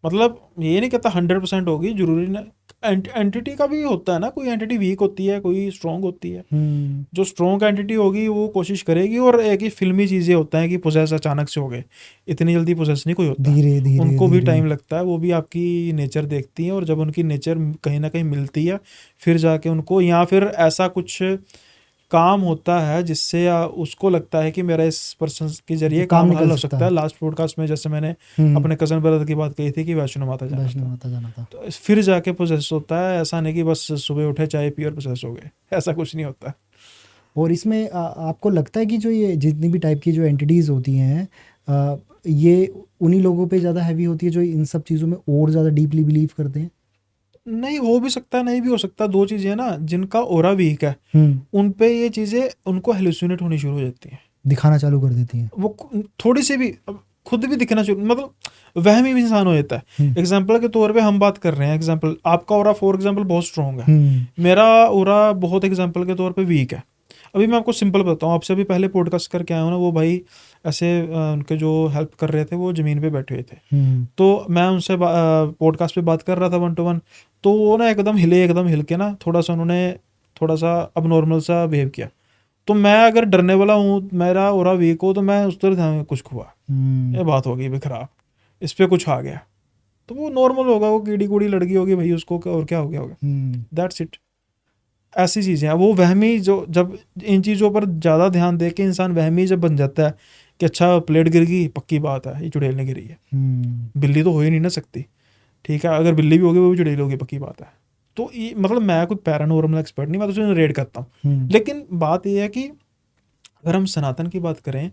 मतलब ये नहीं कहता 100% होगी, जरूरी ना। एंटिटी का भी होता है ना, कोई एंटिटी वीक होती है, कोई स्ट्रांग होती है। हम्म। जो स्ट्रॉन्ग एंटिटी होगी वो कोशिश करेगी, और एक ही फिल्मी चीज़ें होता है कि पोजेस अचानक से हो गए, इतनी जल्दी पोजेस नहीं कोई होता। धीरे धीरे उनको भी धीरे। टाइम लगता है, वो भी आपकी नेचर देखती हैं, और जब उनकी नेचर कहीं ना कहीं मिलती है फिर जाके उनको, या फिर ऐसा कुछ काम होता है जिससे उसको लगता है कि मेरा इस पर्सन के जरिए काम काम निकल हल हो सकता सकता है। है। लास्ट पॉडकास्ट में जैसे मैंने हम्म। अपने कज़न ब्रदर की बात कही थी कि वैष्णो माता जाना वैष्णो था, माता जाना था। तो फिर जाके प्रोसेस होता है। ऐसा नहीं कि बस सुबह उठे चाय पी और प्रोसेस हो गए, ऐसा कुछ नहीं होता। और इसमें आपको लगता है कि जो ये जितनी भी टाइप की जो एंटिटीज़ होती हैं, ये उन्हीं लोगों पे ज़्यादा हैवी होती है जो इन सब चीज़ों में और ज़्यादा डीपली बिलीव करते हैं? नहीं, हो भी सकता है, नहीं भी हो सकता। दो चीज़ें हैं ना, जिनका ऑरा वीक है हम्म। उन पे ये चीज़ें उनको हेलुसिनेट होनी शुरू हो जाती हैं। दिखाना चालू कर देती हैं। वो थोड़ी सी भी अब खुद भी दिखना शुरू, मतलब वहमी भी इंसान हो जाता है। हम्म। एग्जाम्पल के तौर पे हम बात कर रहे हैं, एग्जाम्पल आपका ऑरा फॉर एग्जाम्पल बहुत स्ट्रॉन्ग है, हम्म। मेरा ऑरा बहुत एग्जाम्पल के तौर पे वीक है। अभी मैं आपको सिंपल बताता हूँ, आपसे अभी पहले पॉडकास्ट करके आया हूँ ना, वो भाई ऐसे उनके जो हेल्प कर रहे थे वो ज़मीन पे बैठे हुए थे, हम्म। तो मैं उनसे पॉडकास्ट पे बात कर रहा था 1-to-1, तो वो ना एकदम हिले, एकदम हिल के ना थोड़ा सा उन्होंने थोड़ा सा अब नॉर्मल सा बिहेव किया। तो मैं अगर डरने वाला हूँ, मेरा ऑरा वीक हो, तो मैं उस तरह ध्यान में कुछ हुआ, हम्म। ये बात होगी भी खराब, इस पे कुछ आ गया, तो वो नॉर्मल होगा, वो कीड़ी कूड़ी लड़की होगी भाई, उसको और क्या हो गया होगा, हम्म। That's it. ऐसी चीज़ें हैं वो वहमी, जो जब इन चीज़ों पर ज़्यादा ध्यान दे के इंसान वहमी जब बन जाता है कि अच्छा प्लेट गिर गई, पक्की बात है ये चुड़ैल ने गिरी है, बिल्ली तो हो ही नहीं ना सकती, ठीक है, अगर बिल्ली भी होगी वो भी चुड़ैल होगी, पक्की बात है। तो ये मतलब मैं कोई पैरानॉर्मल एक्सपर्ट नहीं, मैं तो उसे रेड करता हूँ। हम्म। लेकिन बात ये है कि अगर हम सनातन की बात करें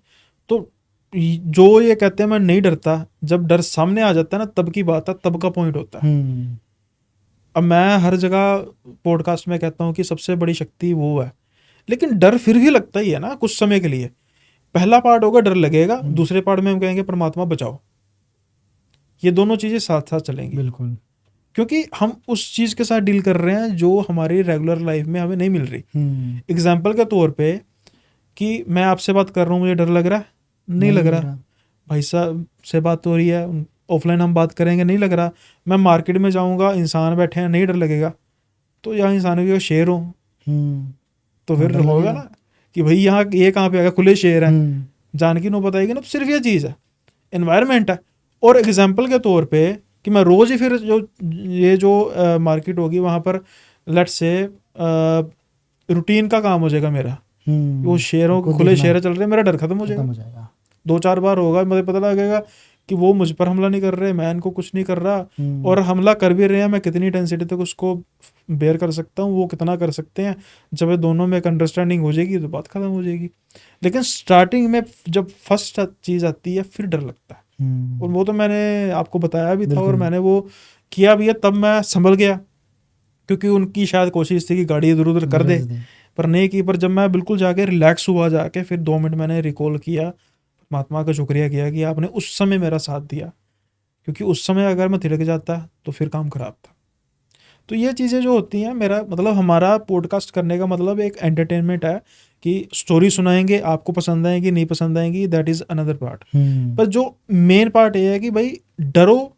तो जो ये कहते हैं मैं नहीं डरता, जब डर सामने आ जाता है ना तब की बात है, तब का पॉइंट होता है। हम्म। अब मैं हर जगह पॉडकास्ट में कहता हूँ कि सबसे बड़ी शक्ति वो है, लेकिन डर फिर भी लगता ही है ना कुछ समय के लिए। पहला पार्ट होगा डर लगेगा, दूसरे पार्ट में हम कहेंगे परमात्मा बचाओ, ये दोनों चीज़ें साथ साथ चलेंगी, बिल्कुल। क्योंकि हम उस चीज़ के साथ डील कर रहे हैं जो हमारी रेगुलर लाइफ में हमें नहीं मिल रही। एग्जाम्पल के तौर पे कि मैं आपसे बात कर रहा हूँ, मुझे डर लग रहा है, नहीं लग रहा। भाई साहब से बात हो रही है, ऑफलाइन हम बात करेंगे, नहीं लग रहा। मैं मार्केट में जाऊंगा, इंसान बैठे हैं, नहीं डर लगेगा। तो यहाँ इंसानों की शेर हो, तो फिर डर होगा लगेगा। ना कि भाई यहाँ ये कहाँ पे आ गया, खुले शेर हैं, जानकी नो बताएगी ना। तो सिर्फ ये चीज़ है, एनवायरनमेंट है। और एग्जाम्पल के तौर पे कि मैं रोज़ ही फिर जो मार्केट होगी वहाँ पर लेट्स से रूटीन का काम हो जाएगा मेरा, वो शेरों को खुले देखना शेर चल रहे हैं, मेरा डर खत्म हो खत्म जाएगा। हो जाएगा। 2-4 बार होगा, मुझे पता लगेगा कि वो मुझ पर हमला नहीं कर रहे, मैं इनको कुछ नहीं कर रहा, और हमला कर भी रहे हैं, मैं कितनी इंटेंसिटी तक उसको बेयर कर सकता हूँ, वो कितना कर सकते हैं। जब ये दोनों में एक अंडरस्टैंडिंग हो जाएगी तो बात खत्म हो जाएगी। लेकिन स्टार्टिंग में जब फर्स्ट चीज़ आती है फिर डर लगता है, और वो तो मैंने आपको बताया भी था और मैंने वो किया भी है। तब मैं संभल गया, क्योंकि उनकी शायद कोशिश थी कि गाड़ी इधर उधर कर दे, पर नहीं की। पर जब मैं बिल्कुल जाके रिलैक्स हुआ, जाके फिर 2 मिनट मैंने रिकॉल किया, महात्मा का शुक्रिया किया कि आपने उस समय मेरा साथ दिया, क्योंकि उस समय अगर मैं थिरक जाता तो फिर काम खराब था। तो ये चीज़ें जो होती हैं, मेरा मतलब हमारा पॉडकास्ट करने का मतलब एक एंटरटेनमेंट है कि स्टोरी सुनाएंगे, आपको पसंद आएंगी नहीं पसंद आएंगी, दैट इज़ अनदर पार्ट। पर जो मेन पार्ट ये है कि भाई डरो,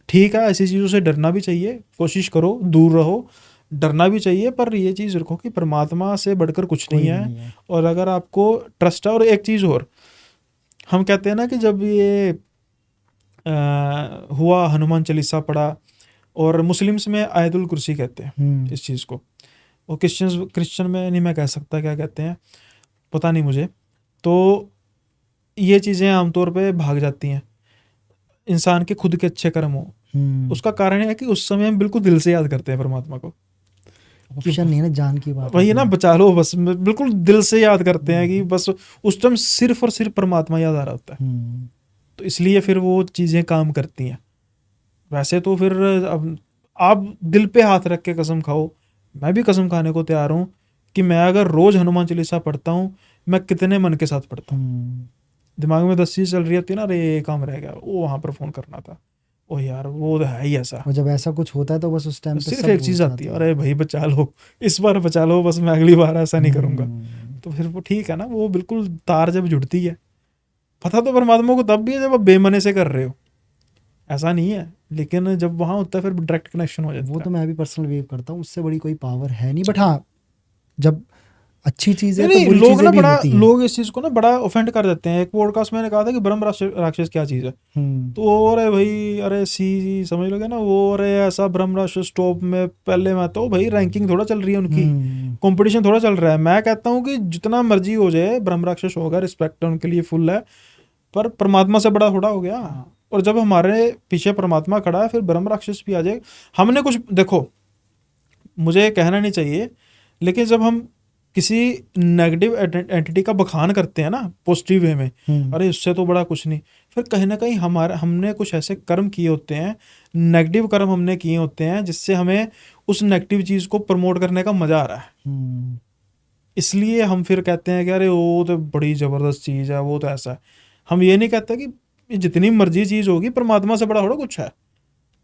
ठीक है, ऐसी चीज़ों से डरना भी चाहिए, कोशिश करो दूर रहो, डरना भी चाहिए, पर ये चीज़ रखो कि परमात्मा से बढ़कर कुछ नहीं है। और अगर आपको ट्रस्ट है, और एक चीज़ और, हम कहते हैं ना कि जब ये हुआ, हनुमान चालीसा पढ़ा, और मुस्लिम्स में आयतुल कुर्सी कहते हैं इस चीज़ को, और क्रिश्चियन में नहीं मैं कह सकता क्या कहते हैं, पता नहीं मुझे। तो ये चीज़ें आमतौर पे भाग जाती हैं इंसान के खुद के अच्छे कर्म हो। उसका कारण है कि उस समय हम बिल्कुल दिल से याद करते हैं परमात्मा को, ऑप्शन नहीं है ना, जान की बात वही ना, बचा लो बस, बिल्कुल दिल से याद करते हैं कि बस उस टाइम सिर्फ और सिर्फ परमात्मा याद आ रहा होता है। तो इसलिए फिर वो चीज़ें काम करती हैं। वैसे तो फिर अब आप दिल पे हाथ रख के कसम खाओ, मैं भी कसम खाने को तैयार हूँ कि मैं अगर रोज़ हनुमान चालीसा पढ़ता हूँ, मैं कितने मन के साथ पढ़ता हूँ। दिमाग में 10 चीज़ चल रही होती है ना, अरे ये काम रह गया, वो वहाँ पर फ़ोन करना था, ओ यार वो तो है ही ऐसा। और जब ऐसा कुछ होता है तो बस उस टाइम पे सिर्फ एक चीज़ आती है, अरे भाई बचा लो, इस बार बचा लो, बस मैं अगली बार ऐसा नहीं करूँगा। तो फिर वो ठीक है ना, वो बिल्कुल तार जब जुड़ती है, पता तो परमात्मा को तब भी है जब आप बेमने से कर रहे हो, ऐसा नहीं है, लेकिन जब वहाँ होता है फिर डायरेक्ट कनेक्शन हो जाता है। वो तो मैं भी पर्सनल बिलीव करता हूँ, उससे बड़ी कोई पावर है नहीं। बट हाँ, जब अच्छी चीज़ है तो बुरी लोग चीज़ें ना भी बड़ा, होती हैं। लोग इस चीज़ को ना बड़ा ऑफेंड कर देते हैं। एक पॉडकास्ट मैंने कहा था कि ब्रह्म राक्षस क्या चीज़ है, तो वो अरे भाई, अरे सी समझ लोगे ना, वो अरे ऐसा ब्रह्म राक्षस टॉप में पहले में, तो भाई रैंकिंग थोड़ा चल रही है उनकी, कंपटीशन थोड़ा चल रहा है। मैं कहता हूँ कि जितना मर्जी हो जाए, ब्रह्म राक्षस होगा, रिस्पेक्ट उनके लिए फुल है, पर परमात्मा से बड़ा थोड़ा हो गया। और जब हमारे पीछे परमात्मा खड़ा है, फिर ब्रह्म राक्षस भी आ जाए। हमने कुछ देखो, मुझे कहना नहीं चाहिए, लेकिन जब हम किसी नेगेटिव एंटिटी का बखान करते हैं ना पॉजिटिव वे में, अरे इससे तो बड़ा कुछ नहीं, फिर कहीं ना कहीं हमने कुछ ऐसे कर्म किए होते हैं, नेगेटिव कर्म हमने किए होते हैं, जिससे हमें उस नेगेटिव चीज़ को प्रमोट करने का मज़ा आ रहा है। इसलिए हम फिर कहते हैं कि अरे वो तो बड़ी ज़बरदस्त चीज़ है, वो तो ऐसा है। हम ये नहीं कहते कि जितनी मर्जी चीज़ होगी, परमात्मा से बड़ा थोड़ा कुछ है।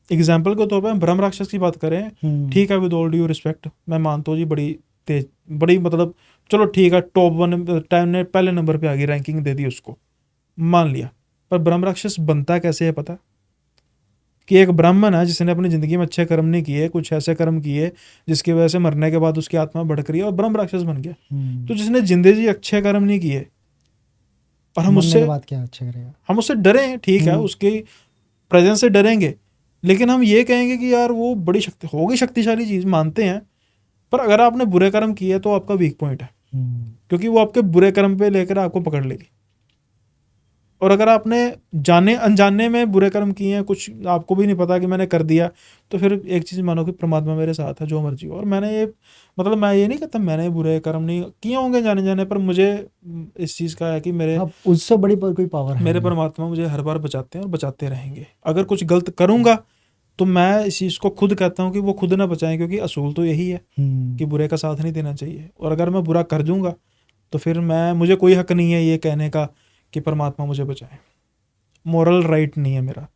एग्जाम्पल के तौर पर ब्रह्म राक्षस की बात करें, ठीक है, विद ऑल ड्यू रिस्पेक्ट, मैं मानता हूँ जी बड़ी तेज, बड़ी मतलब चलो ठीक है, टॉप 1 टाइम ने पहले नंबर पे आ गई, रैंकिंग दे दी उसको, मान लिया। पर ब्रह्म राक्षस बनता कैसे है पता? कि एक ब्राह्मण है जिसने अपनी ज़िंदगी में अच्छे कर्म नहीं किए, कुछ ऐसे कर्म किए जिसकी वजह से मरने के बाद उसकी आत्मा भड़क रही है और ब्रह्म राक्षस बन गया। तो जिसने जिंदगी अच्छे कर्म नहीं किए, और हम उससे क्या अच्छा करेगा, हम उससे डरें, ठीक है, उसके प्रेजेंस से डरेंगे, लेकिन हम ये कहेंगे कि यार वो बड़ी शक्ति होगी, शक्तिशाली चीज़ मानते हैं। पर अगर आपने बुरे कर्म किए तो आपका वीक पॉइंट है, क्योंकि वो आपके बुरे कर्म पे लेकर आपको पकड़ लेगी। और अगर आपने जाने अनजाने में बुरे कर्म किए हैं, कुछ आपको भी नहीं पता कि मैंने कर दिया, तो फिर एक चीज़ मानो कि परमात्मा मेरे साथ है, जो मर्जी हो। और मैंने ये मतलब मैं ये नहीं कहता मैंने बुरे कर्म नहीं किए होंगे जाने जाने, पर मुझे इस चीज़ का है कि मेरे उससे बड़ी कोई पावर है, मेरे परमात्मा मुझे हर बार बचाते हैं और बचाते रहेंगे। अगर कुछ गलत करूँगा तो मैं इस चीज़ को खुद कहता हूँ कि वो खुद ना बचाएं, क्योंकि असूल तो यही है कि बुरे का साथ नहीं देना चाहिए। और अगर मैं बुरा कर दूंगा तो फिर मुझे कोई हक नहीं है ये कहने का कि परमात्मा मुझे बचाए, मॉरल राइट नहीं है मेरा।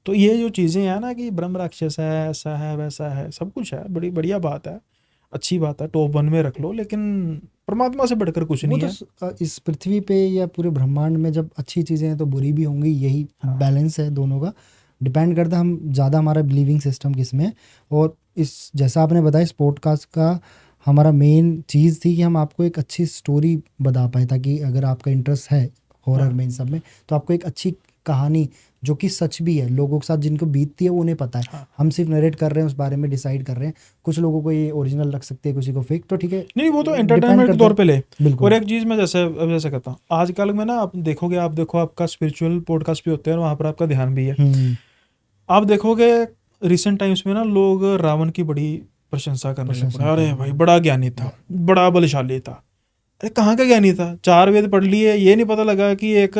तो ये जो चीज़ें हैं ना कि ब्रह्म राक्षस है, ऐसा है, वैसा है, सब कुछ है, बड़ी बढ़िया बात है, अच्छी बात है, टॉप 1 में रख लो, लेकिन परमात्मा से बढ़कर कुछ नहीं है। इस पृथ्वी पे या पूरे ब्रह्मांड में जब अच्छी चीज़ें हैं तो बुरी भी होंगी, यही बैलेंस है दोनों का। डिपेंड करता है हम ज़्यादा हमारा बिलीविंग सिस्टम किस में। और इस जैसा आपने बताया, इस पॉडकास्ट का हमारा मेन चीज़ थी कि हम आपको एक अच्छी स्टोरी बता पाए, ताकि अगर आपका इंटरेस्ट है हॉरर में इन सब में, तो आपको एक अच्छी कहानी जो कि सच भी है, लोगों के साथ जिनको बीतती है वो उन्हें पता है। हाँ। हम सिर्फ नरेट कर रहे हैं, उस बारे में डिसाइड कर रहे हैं। कुछ लोगों को ये ओरिजिनल लग सकते हैं, किसी को फेक, तो ठीक है, नहीं वो तो डिपेंड एंटरटेनमेंट के करता तौर है। पे ले। बिल्कुल। और एक चीज़ मैं जैसे कहता हूँ, आजकल में ना आप देखोगे, आप देखो आपका स्पिरिचुअल पॉडकास्ट भी होते हैं और वहाँ पर आपका ध्यान भी है। आप देखोगे रिसेंट टाइम्स में ना लोग रावण की बड़ी प्रशंसा करने लग प्रशंसा पड़े। अरे करने भाई लगे। बड़ा ज्ञानी था, बड़ा बलशाली था। अरे कहाँ का ज्ञानी था, 4 वेद पढ़ लिए, ये नहीं पता लगा कि एक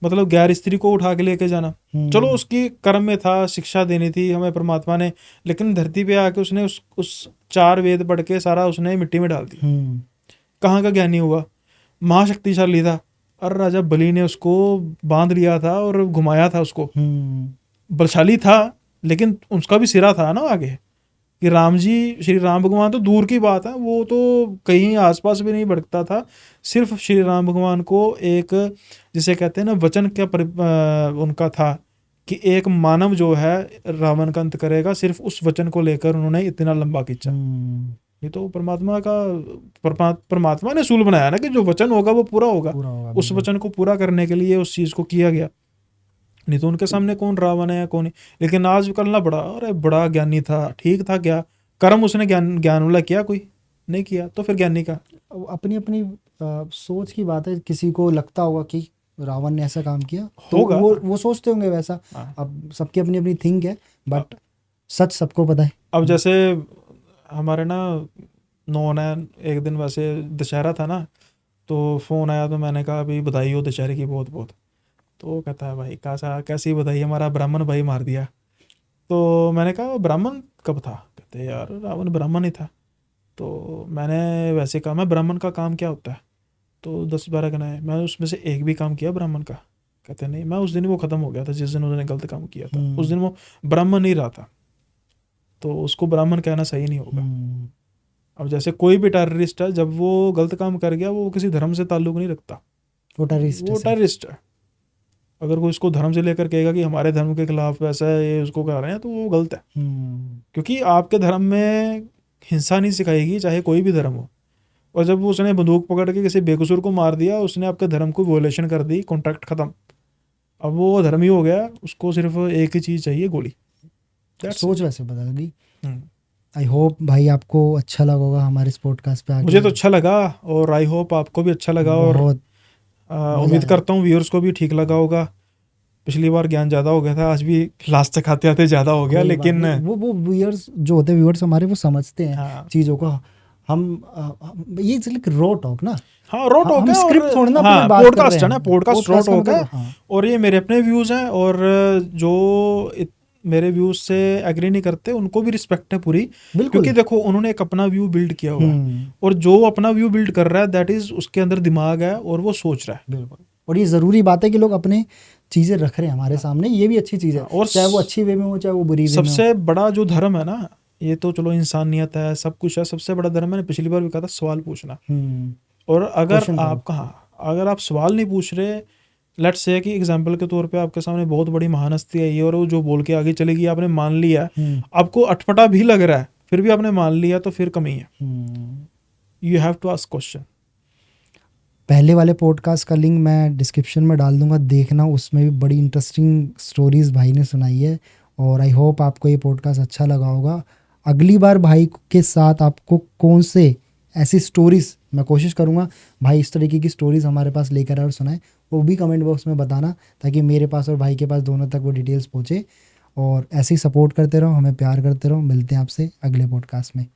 मतलब गैर स्त्री को उठा के लेके जाना। चलो उसकी कर्म में था, शिक्षा देनी थी हमें परमात्मा ने, लेकिन धरती पे आके उसने उस 4 वेद पढ़ के सारा उसने मिट्टी में डाल दिया। कहाँ का ज्ञानी हुआ, महाशक्तिशाली था। और राजा बलि ने उसको बांध लिया था और घुमाया था उसको। बलशाली था, लेकिन उसका भी सिरा था ना आगे, कि राम जी, श्री राम भगवान तो दूर की बात है, वो तो कहीं आसपास भी नहीं भटकता था। सिर्फ श्री राम भगवान को एक, जिसे कहते हैं ना, वचन क्या उनका था कि एक मानव जो है रावण का अंत करेगा, सिर्फ उस वचन को लेकर उन्होंने इतना लंबा खींचा। ये तो परमात्मा ने सूल बनाया ना, कि जो वचन होगा वो पूरा होगा। उस वचन को पूरा करने के लिए उस चीज को किया गया, नहीं तो उनके सामने कौन रावण है कौन नहीं। लेकिन आजकल ना बड़ा, अरे बड़ा ज्ञानी था, ठीक था क्या, कर्म उसने ज्ञान वाला किया, कोई नहीं किया, तो फिर ज्ञानी का अपनी अपनी सोच की बात है। किसी को लगता होगा कि रावण ने ऐसा काम किया, तो होगा। वो सोचते होंगे वैसा। अब सबकी अपनी अपनी थिंक है, बट सच सबको पता है। अब जैसे हमारे ना नॉन है, एक दिन वैसे दशहरा था ना, तो फ़ोन आया, तो मैंने कहा अभी बधाई हो दशहरे की बहुत बहुत। तो वो कहता है भाई कैसी बधाई, हमारा ब्राह्मण भाई मार दिया। तो मैंने कहा ब्राह्मण कब था, कहते यार रावण ब्राह्मण ही था। तो मैंने वैसे कहा, मैं ब्राह्मण का काम क्या होता है, तो 10-12 गिनाए, मैं उसमें से एक भी काम किया ब्राह्मण का। कहते नहीं, मैं उस दिन वो ख़त्म हो गया था जिस दिन उन्होंने गलत काम किया था, उस दिन वो ब्राह्मण नहीं रहा था, तो उसको ब्राह्मण कहना सही नहीं होगा। अब जैसे कोई भी टेररिस्ट है, जब वो गलत काम कर गया, वो किसी धर्म से ताल्लुक नहीं रखता, वो टेररिस्ट है। अगर कोई उसको धर्म से लेकर कहेगा कि हमारे धर्म के खिलाफ ऐसा है, ये उसको कर रहे हैं, तो वो गलत है। क्योंकि आपके धर्म में हिंसा नहीं सिखाएगी, चाहे कोई भी धर्म हो। और जब उसने बंदूक पकड़ के किसी बेकसूर को मार दिया, उसने आपके धर्म को वोलेशन कर दी, कॉन्ट्रैक्ट खत्म। अब वो धर्मी हो गया, उसको सिर्फ एक ही चीज़ चाहिए, गोली। सोच वैसे बदल गई। आई होप भाई आपको अच्छा लगा होगा हमारे इस पॉडकास्ट पे आके। मुझे तो अच्छा लगा, और आई होप आपको भी अच्छा लगा, और उम्मीद करता हूँ व्यूअर्स को भी ठीक लगा होगा। पिछली बार ज्ञान ज़्यादा हो गया था, आज भी लास्ट तक आते आते ज़्यादा हो गया, लेकिन वो व्यूअर्स जो होते हैं, व्यूअर्स हमारे, वो समझते हैं चीज़ों को। हम ये रो टॉक ना, हाँ रो टॉक है, स्क्रिप्ट थोड़ी ना, पॉडकास्ट है ना, पॉडकास्ट रो टॉक है। और ये मेरे अपने व्यूज़ हैं, और जो मेरे व्यूज से एग्री नहीं करते उनको भी रिस्पेक्ट है पूरी, क्योंकि देखो उन्होंने एक अपना व्यू बिल्ड किया हुआ है, और जो अपना व्यू बिल्ड कर रहा है, दैट इज उसके अंदर दिमाग है और वो सोच रहा है। बिल्कुल। और ये ज़रूरी बात है कि लोग अपने चीज़ें रख रहे हैं हमारे सामने, ये भी अच्छी चीज़ है, और चाहे वो अच्छी वे में हो, चाहे वो बुरी वे में हो। सबसे बड़ा जो धर्म है ना, ये तो चलो इंसानियत है, सब कुछ है, सबसे बड़ा धर्म मैंने पिछली बार भी कहा था, सवाल पूछना। और अगर आप सवाल नहीं पूछ रहे, लेट्स से कि एग्जाम्पल के तौर पे आपके सामने बहुत बड़ी महान हस्ती आई है, और वो जो बोल के आगे चलेगी, आपने मान लिया, आपको अटपटा भी लग रहा है, फिर भी आपने मान लिया, तो फिर कमी है। You have to ask question. पहले वाले पॉडकास्ट का लिंक मैं डिस्क्रिप्शन में डाल दूंगा, देखना, उसमें भी बड़ी इंटरेस्टिंग स्टोरीज भाई ने सुनाई है। और आई होप आपको ये पॉडकास्ट अच्छा लगा होगा। अगली बार भाई के साथ आपको कौन से ऐसी स्टोरीज, मैं कोशिश करूँगा भाई इस तरीके की स्टोरीज हमारे पास लेकर आए और सुनाए, वो भी कमेंट बॉक्स में बताना, ताकि मेरे पास और भाई के पास दोनों तक वो डिटेल्स पहुँचे। और ऐसे ही सपोर्ट करते रहो, हमें प्यार करते रहो। मिलते हैं आपसे अगले पॉडकास्ट में।